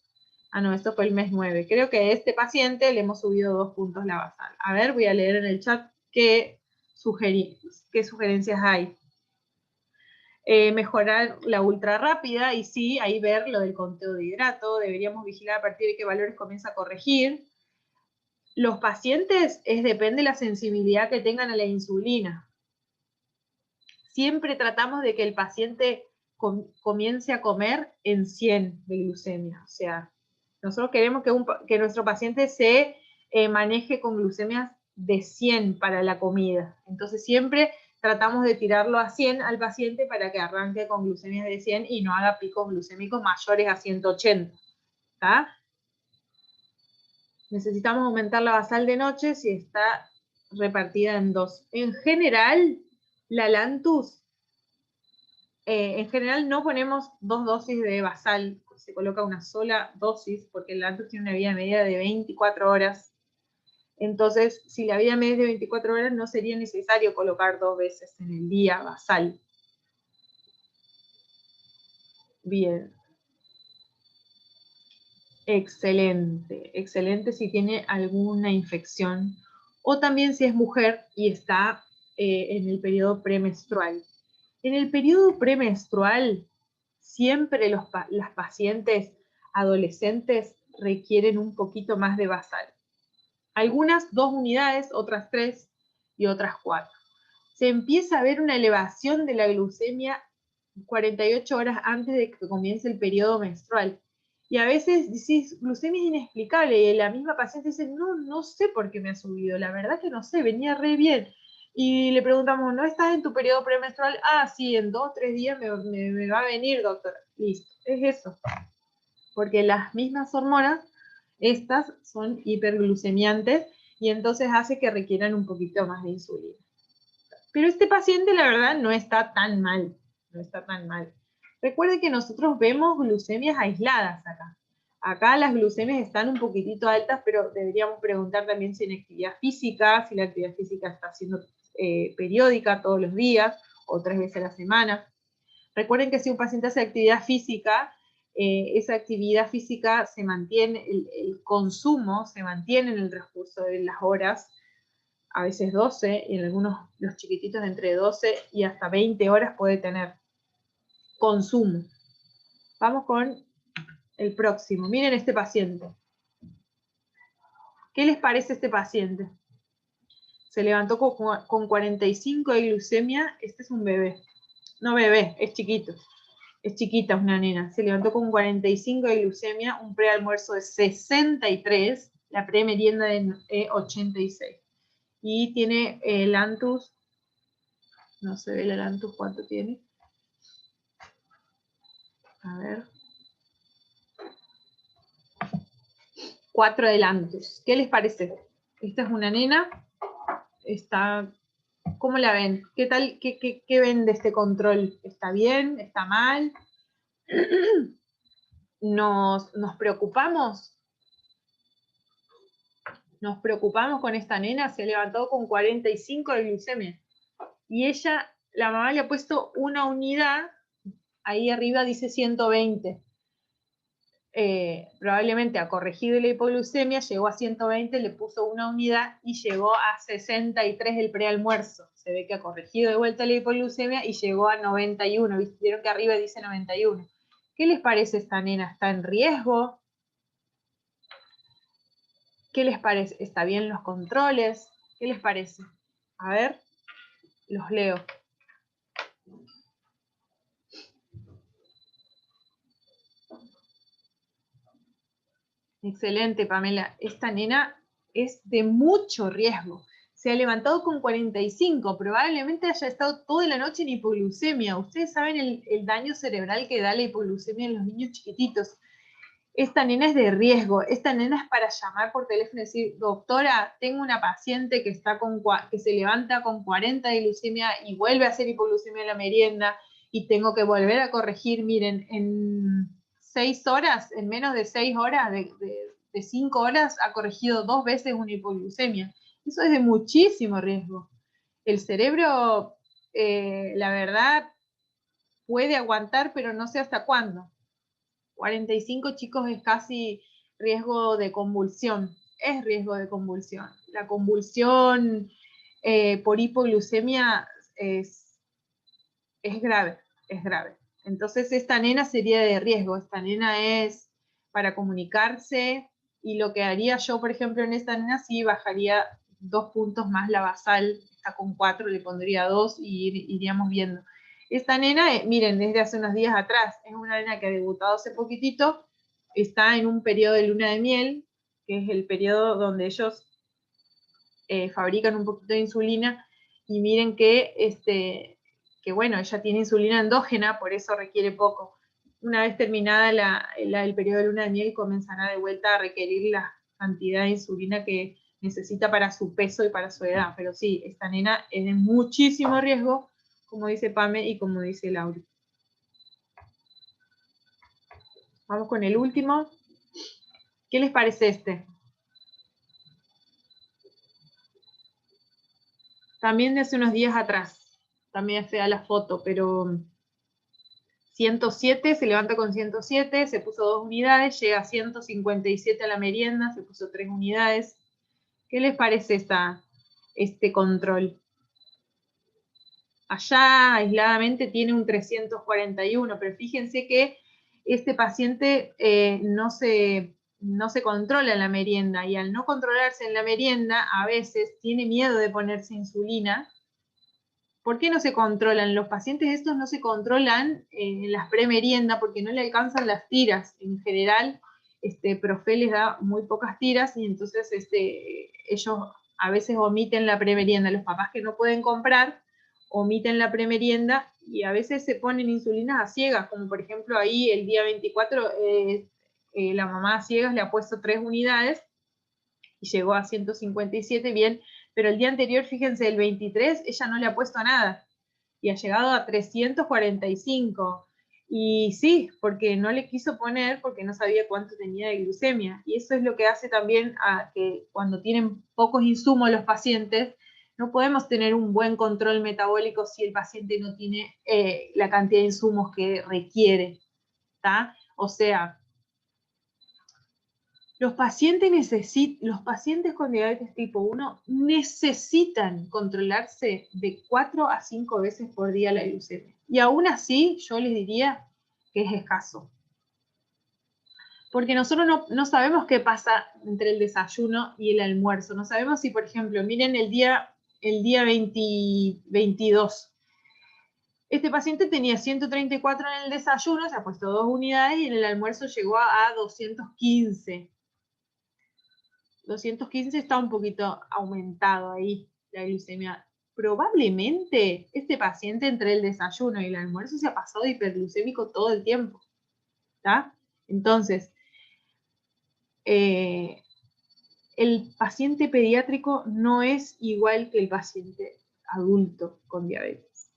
Ah, no, esto fue el mes 9. Creo que a este paciente le hemos subido 2 puntos la basal. A ver, voy a leer en el chat qué sugerencias hay. Mejorar la ultra rápida, y sí, ahí ver lo del conteo de hidrato. Deberíamos vigilar a partir de qué valores comienza a corregir. Los pacientes, depende de la sensibilidad que tengan a la insulina. Siempre tratamos de que el paciente comience a comer en 100 de glucemia. O sea, nosotros queremos que nuestro paciente se maneje con glucemias de 100 para la comida. Entonces siempre tratamos de tirarlo a 100 al paciente para que arranque con glucemias de 100 y no haga picos glucémicos mayores a 180. ¿Tá? Necesitamos aumentar la basal de noche si está repartida en dos. En general, la Lantus, en general no ponemos 2 dosis de basal, se coloca una sola dosis, porque el Lantus tiene una vida media de 24 horas. Entonces, si la vida media es de 24 horas, no sería necesario colocar 2 veces en el día basal. Bien. Excelente, excelente si tiene alguna infección o también si es mujer y está en el periodo premenstrual. En el periodo premenstrual, siempre las pacientes adolescentes requieren un poquito más de basal. Algunas 2 unidades, otras 3 y otras 4. Se empieza a ver una elevación de la glucemia 48 horas antes de que comience el periodo menstrual. Y a veces decís, glucemia es inexplicable, y la misma paciente dice, no sé por qué me ha subido, la verdad que no sé, venía re bien. Y le preguntamos, ¿no estás en tu periodo premenstrual? Ah, sí, en 2 o 3 días me va a venir, doctora. Listo, es eso. Porque las mismas hormonas, estas son hiperglucemiantes, y entonces hace que requieran un poquito más de insulina. Pero este paciente, la verdad, no está tan mal. No está tan mal. Recuerde que nosotros vemos glucemias aisladas acá. Acá las glucemias están un poquitito altas, pero deberíamos preguntar también si en actividad física, si la actividad física está siendo periódica todos los días o 3 veces a la semana. Recuerden que si un paciente hace actividad física, esa actividad física se mantiene, el consumo se mantiene en el transcurso de las horas, a veces 12, y en algunos, los chiquititos, entre 12 y hasta 20 horas puede tener consumo. Vamos con el próximo. Miren este paciente. ¿Qué les parece este paciente? Se levantó con 45 de glucemia. Este es un bebé. No bebé, es chiquito. Es chiquita, es una nena. Se levantó con 45 de glucemia, un prealmuerzo de 63, la premerienda de 86. Y tiene el Lantus, no se ve el Lantus cuánto tiene. A ver. 4 de Lantus. ¿Qué les parece? Esta es una nena. Está, ¿cómo la ven? ¿Qué tal? ¿Qué ven de este control? ¿Está bien? ¿Está mal? ¿Nos preocupamos? Nos preocupamos con esta nena. Se levantó con 45 de glucemia. Y ella, la mamá le ha puesto una unidad. Ahí arriba dice 120. Probablemente ha corregido la hipoglucemia, llegó a 120, le puso una unidad y llegó a 63 el prealmuerzo. Se ve que ha corregido de vuelta la hipoglucemia y llegó a 91. Vieron que arriba dice 91. ¿Qué les parece esta nena? ¿Está en riesgo? ¿Qué les parece? ¿Está bien los controles? ¿Qué les parece? A ver, los leo. Excelente, Pamela. Esta nena es de mucho riesgo. Se ha levantado con 45, probablemente haya estado toda la noche en hipoglucemia. Ustedes saben el daño cerebral que da la hipoglucemia en los niños chiquititos. Esta nena es de riesgo. Esta nena es para llamar por teléfono y decir, doctora, tengo una paciente que se levanta con 40 de glucemia y vuelve a hacer hipoglucemia en la merienda y tengo que volver a corregir. Miren, en 6 horas, en menos de 6 horas, de 5 horas, ha corregido 2 veces una hipoglucemia. Eso es de muchísimo riesgo. El cerebro, la verdad, puede aguantar, pero no sé hasta cuándo. 45, chicos, es casi riesgo de convulsión. Es riesgo de convulsión. La convulsión por hipoglucemia es grave, es grave. Entonces esta nena sería de riesgo. Esta nena es para comunicarse, y lo que haría yo, por ejemplo, en esta nena, sí bajaría 2 puntos más la basal. Está con 4, le pondría 2 y iríamos viendo. Esta nena, miren, desde hace unos días atrás, es una nena que ha debutado hace poquitito, está en un periodo de luna de miel, que es el periodo donde ellos fabrican un poquito de insulina, y miren que bueno, ella tiene insulina endógena, por eso requiere poco. Una vez terminada el periodo de luna de miel, comenzará de vuelta a requerir la cantidad de insulina que necesita para su peso y para su edad. Pero sí, esta nena es de muchísimo riesgo, como dice Pame y como dice Laura. Vamos con el último. ¿Qué les parece este? También de hace unos días atrás. También es fea la foto, pero 107, se levanta con 107, se puso 2 unidades, llega a 157 a la merienda, se puso 3 unidades. ¿Qué les parece este control? Allá aisladamente tiene un 341, pero fíjense que este paciente no se controla en la merienda, y al no controlarse en la merienda, a veces tiene miedo de ponerse insulina. ¿Por qué no se controlan? Los pacientes estos no se controlan en las premerienda porque no le alcanzan las tiras. En general, Profe les da muy pocas tiras y entonces ellos a veces omiten la premerienda. Los papás que no pueden comprar omiten la premerienda y a veces se ponen insulinas a ciegas, como por ejemplo ahí el día 24 la mamá a ciegas le ha puesto 3 unidades y llegó a 157, bien, pero el día anterior, fíjense, el 23, ella no le ha puesto nada y ha llegado a 345. Y sí, porque no le quiso poner, porque no sabía cuánto tenía de glucemia. Y eso es lo que hace también a que cuando tienen pocos insumos los pacientes, no podemos tener un buen control metabólico si el paciente no tiene la cantidad de insumos que requiere, ¿tá? O sea, los pacientes con diabetes tipo 1 necesitan controlarse de 4 a 5 veces por día la glucemia. Y aún así, yo les diría que es escaso. Porque nosotros no sabemos qué pasa entre el desayuno y el almuerzo. No sabemos si, por ejemplo, miren el día 22. Este paciente tenía 134 en el desayuno, se ha puesto 2 unidades y en el almuerzo llegó a 215. 215 está un poquito aumentado ahí la glucemia. Probablemente este paciente entre el desayuno y el almuerzo se ha pasado hiperglucémico todo el tiempo. ¿Tá? Entonces, el paciente pediátrico no es igual que el paciente adulto con diabetes.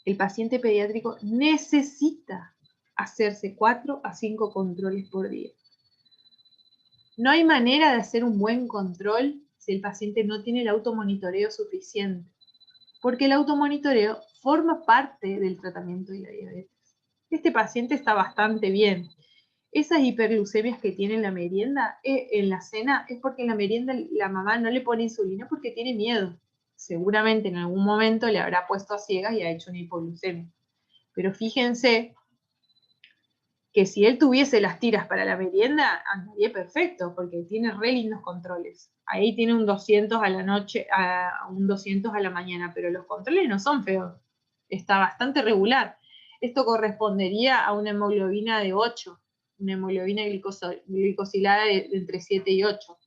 El paciente pediátrico necesita hacerse 4 a 5 controles por día. No hay manera de hacer un buen control si el paciente no tiene el automonitoreo suficiente, porque el automonitoreo forma parte del tratamiento de la diabetes. Este paciente está bastante bien. Esas hiperglucemias que tiene en la merienda, en la cena, es porque en la merienda la mamá no le pone insulina porque tiene miedo. Seguramente en algún momento le habrá puesto a ciegas y ha hecho una hipoglucemia. Pero fíjense que si él tuviese las tiras para la merienda, andaría perfecto, porque tiene re lindos controles. Ahí tiene un 200 a la noche, un 200 a la mañana, pero los controles no son feos. Está bastante regular. Esto correspondería a una hemoglobina de 8, una hemoglobina glicosilada de entre 7 y 8.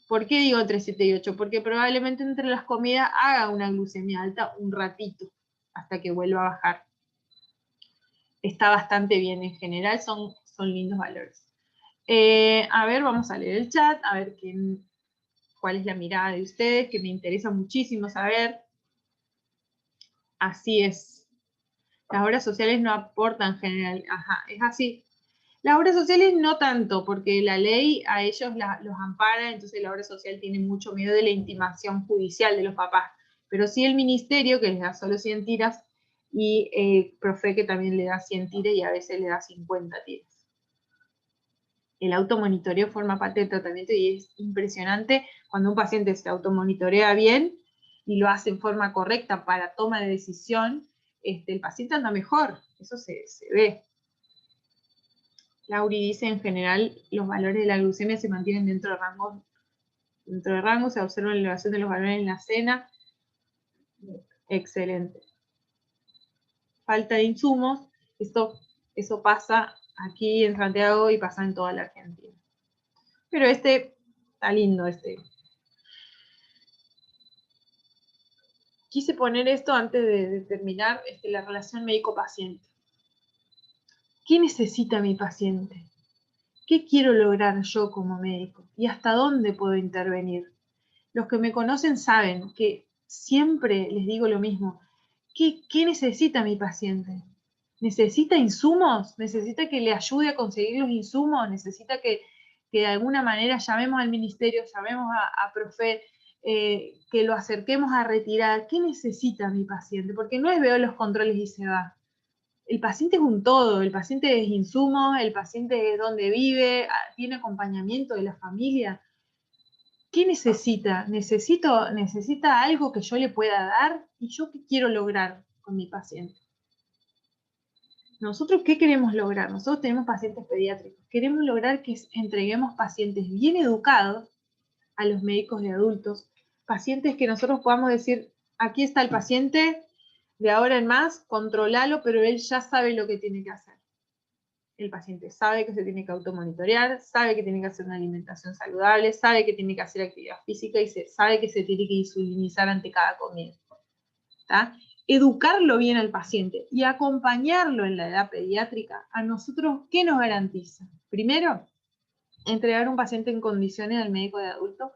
¿Por qué digo entre 7 y 8? Porque probablemente entre las comidas haga una glucemia alta un ratito, hasta que vuelva a bajar. Está bastante bien, en general son lindos valores. A ver, vamos a leer el chat, a ver cuál es la mirada de ustedes, que me interesa muchísimo saber. Así es. Las obras sociales no aportan general. Ajá, es así. Las obras sociales no tanto, porque la ley a ellos los ampara, entonces la obra social tiene mucho miedo de la intimación judicial de los papás. Pero sí el ministerio, que les da solo 100 tiras, y Profe, que también le da 100 tiras y a veces le da 50 tiras. El automonitoreo forma parte del tratamiento y es impresionante cuando un paciente se automonitorea bien y lo hace en forma correcta para toma de decisión, el paciente anda mejor, eso se ve. Lauri dice, en general, los valores de la glucemia se mantienen dentro de rango, se observa la elevación de los valores en la cena. Excelente. Falta de insumos, eso pasa aquí en Santiago y pasa en toda la Argentina. Pero está lindo, Quise poner esto antes de terminar, la relación médico-paciente. ¿Qué necesita mi paciente? ¿Qué quiero lograr yo como médico? ¿Y hasta dónde puedo intervenir? Los que me conocen saben que siempre les digo lo mismo. ¿Qué necesita mi paciente? ¿Necesita insumos? ¿Necesita que le ayude a conseguir los insumos? ¿Necesita que de alguna manera llamemos al ministerio, llamemos a Profe, que lo acerquemos a retirar? ¿Qué necesita mi paciente? Porque no es veo los controles y se va. El paciente es un todo, el paciente es insumos, el paciente es donde vive, tiene acompañamiento de la familia. ¿Qué necesita? ¿Necesita algo que yo le pueda dar? ¿Y yo qué quiero lograr con mi paciente? ¿Nosotros qué queremos lograr? Nosotros tenemos pacientes pediátricos. Queremos lograr que entreguemos pacientes bien educados a los médicos de adultos, pacientes que nosotros podamos decir, aquí está el paciente, de ahora en más, controlalo, pero él ya sabe lo que tiene que hacer. El paciente sabe que se tiene que automonitorear, sabe que tiene que hacer una alimentación saludable, sabe que tiene que hacer actividad física y sabe que se tiene que insulinizar ante cada comida. ¿Tá? Educarlo bien al paciente y acompañarlo en la edad pediátrica, a nosotros, ¿qué nos garantiza? Primero, entregar un paciente en condiciones al médico de adulto,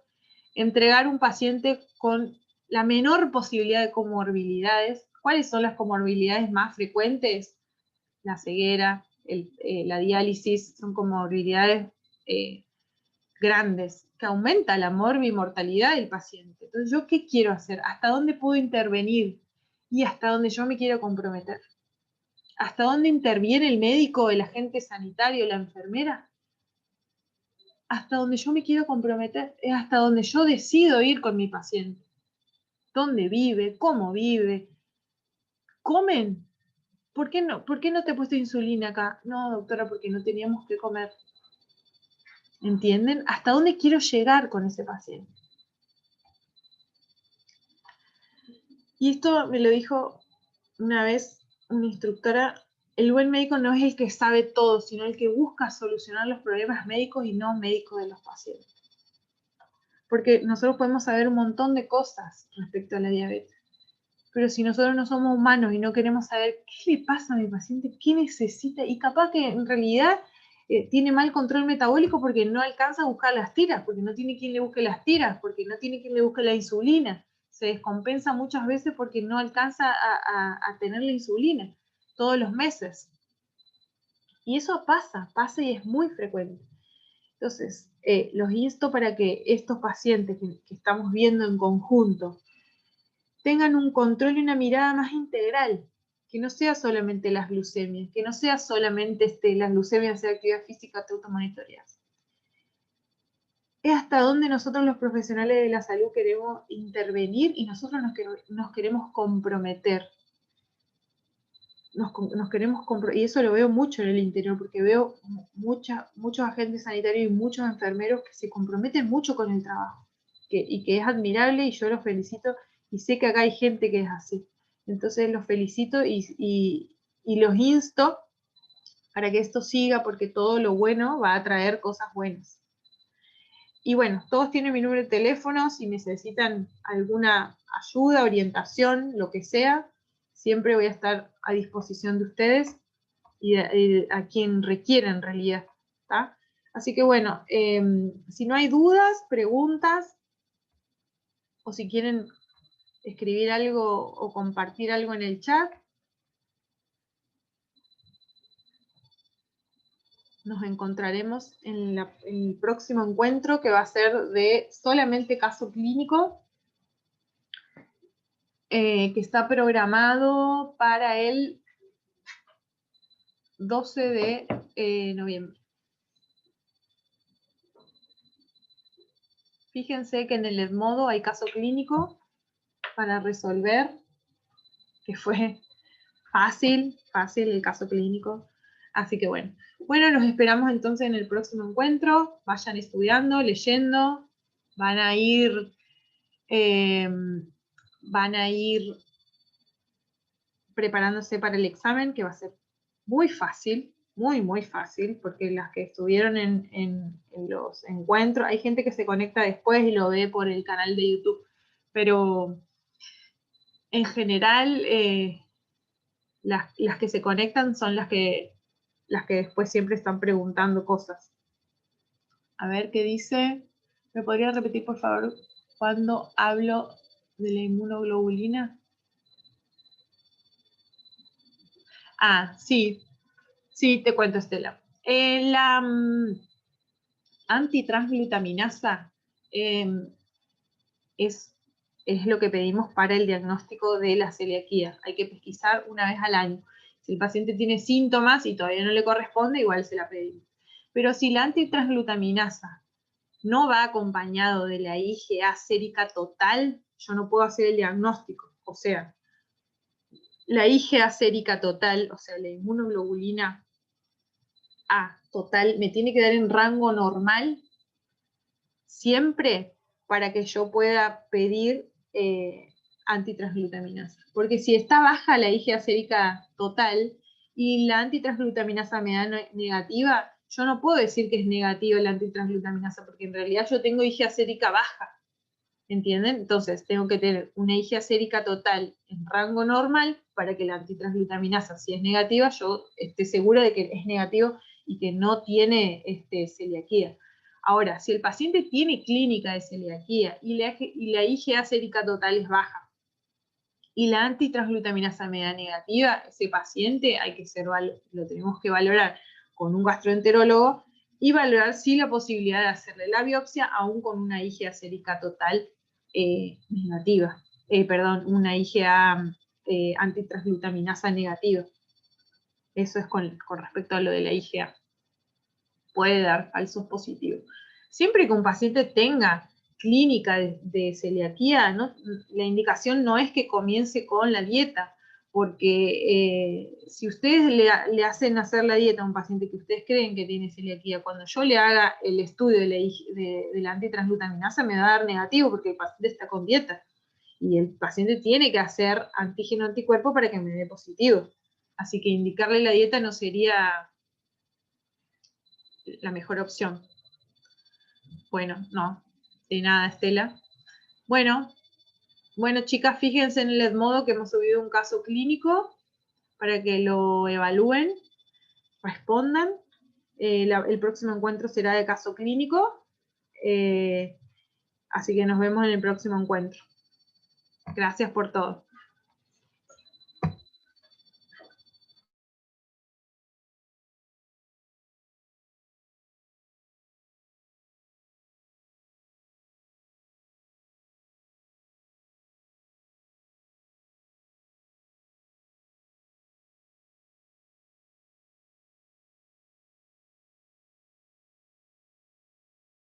entregar un paciente con la menor posibilidad de comorbilidades. ¿Cuáles son las comorbilidades más frecuentes? La ceguera, la diálisis, son comorbilidades grandes, que aumenta la morbimortalidad del paciente. Entonces, ¿yo qué quiero hacer? ¿Hasta dónde puedo intervenir? Y hasta dónde yo me quiero comprometer. ¿Hasta dónde interviene el médico, el agente sanitario, la enfermera? Hasta donde yo me quiero comprometer, es hasta donde yo decido ir con mi paciente. ¿Dónde vive? ¿Cómo vive? ¿Comen? ¿Por qué no te he puesto insulina acá? No, doctora, porque no teníamos que comer. ¿Entienden? ¿Hasta dónde quiero llegar con ese paciente? Y esto me lo dijo una vez una instructora, el buen médico no es el que sabe todo, sino el que busca solucionar los problemas médicos y no médicos de los pacientes. Porque nosotros podemos saber un montón de cosas respecto a la diabetes, pero si nosotros no somos humanos y no queremos saber qué le pasa a mi paciente, qué necesita, y capaz que en realidad tiene mal control metabólico porque no alcanza a buscar las tiras, porque no tiene quien le busque las tiras, porque no tiene quien le busque la insulina, se descompensa muchas veces porque no alcanza a tener la insulina todos los meses. Y eso pasa y es muy frecuente. Entonces, los insto para que estos pacientes que estamos viendo en conjunto tengan un control y una mirada más integral, que no sea solamente las glucemias, que no sea solamente las glucemias de actividad física te automonitoreas. Es hasta donde nosotros los profesionales de la salud queremos intervenir y nosotros nos queremos comprometer. Nos queremos y eso lo veo mucho en el interior, porque veo muchos agentes sanitarios y muchos enfermeros que se comprometen mucho con el trabajo, y que es admirable y yo los felicito, y sé que acá hay gente que es así. Entonces los felicito y los insto para que esto siga, porque todo lo bueno va a traer cosas buenas. Y bueno, todos tienen mi número de teléfono, si necesitan alguna ayuda, orientación, lo que sea, siempre voy a estar a disposición de ustedes y a quien requiera en realidad. ¿Tá? Así que bueno, si no hay dudas, preguntas, o si quieren escribir algo o compartir algo en el chat, nos encontraremos en el próximo encuentro, que va a ser de solamente caso clínico, que está programado para el 12 de noviembre. Fíjense que en el Edmodo hay caso clínico para resolver, que fue fácil el caso clínico. Así que bueno, nos esperamos entonces en el próximo encuentro. Vayan estudiando, leyendo, van a ir preparándose para el examen, que va a ser muy fácil, muy fácil, porque las que estuvieron en los encuentros, hay gente que se conecta después y lo ve por el canal de YouTube, pero en general las que se conectan son las que después siempre están preguntando cosas. A ver qué dice. ¿Me podría repetir, por favor, cuando hablo de la inmunoglobulina? Ah, sí, te cuento, Estela. La antitransglutaminasa es lo que pedimos para el diagnóstico de la celiaquía. Hay que pesquisar una vez al año. Si el paciente tiene síntomas y todavía no le corresponde, igual se la pedimos. Pero si la antitransglutaminasa no va acompañado de la IgA sérica total, yo no puedo hacer el diagnóstico. O sea, la IgA sérica total, o sea, la inmunoglobulina A total, me tiene que dar en rango normal siempre para que yo pueda pedir antitransglutaminasa. Porque si está baja la IgA sérica total y la antitransglutaminasa me da negativa, yo no puedo decir que es negativa la antitransglutaminasa, porque en realidad yo tengo IgA sérica baja. ¿Entienden? Entonces, tengo que tener una IgA sérica total en rango normal para que la antitransglutaminasa, si es negativa, yo esté segura de que es negativo y que no tiene celiaquía. Ahora, si el paciente tiene clínica de celiaquía y la IgA sérica total es baja y la antitransglutaminasa me da negativa, ese paciente lo tenemos que valorar con un gastroenterólogo y valorar si la posibilidad de hacerle la biopsia aún con una IgA sérica total negativa. Una IgA antitransglutaminasa negativa. Eso es con respecto a lo de la IgA. Puede dar falsos positivos. Siempre que un paciente tenga clínica de celiaquía, ¿no? La indicación no es que comience con la dieta, porque si ustedes le hacen hacer la dieta a un paciente que ustedes creen que tiene celiaquía, cuando yo le haga el estudio de la antitransglutaminasa me va a dar negativo porque el paciente está con dieta. Y el paciente tiene que hacer antígeno anticuerpo para que me dé positivo. Así que indicarle la dieta no sería la mejor opción. Bueno, no, de nada, Estela. Bueno, chicas, fíjense en el Edmodo que hemos subido un caso clínico para que lo evalúen, respondan. El próximo encuentro será de caso clínico. Así que nos vemos en el próximo encuentro. Gracias por todo.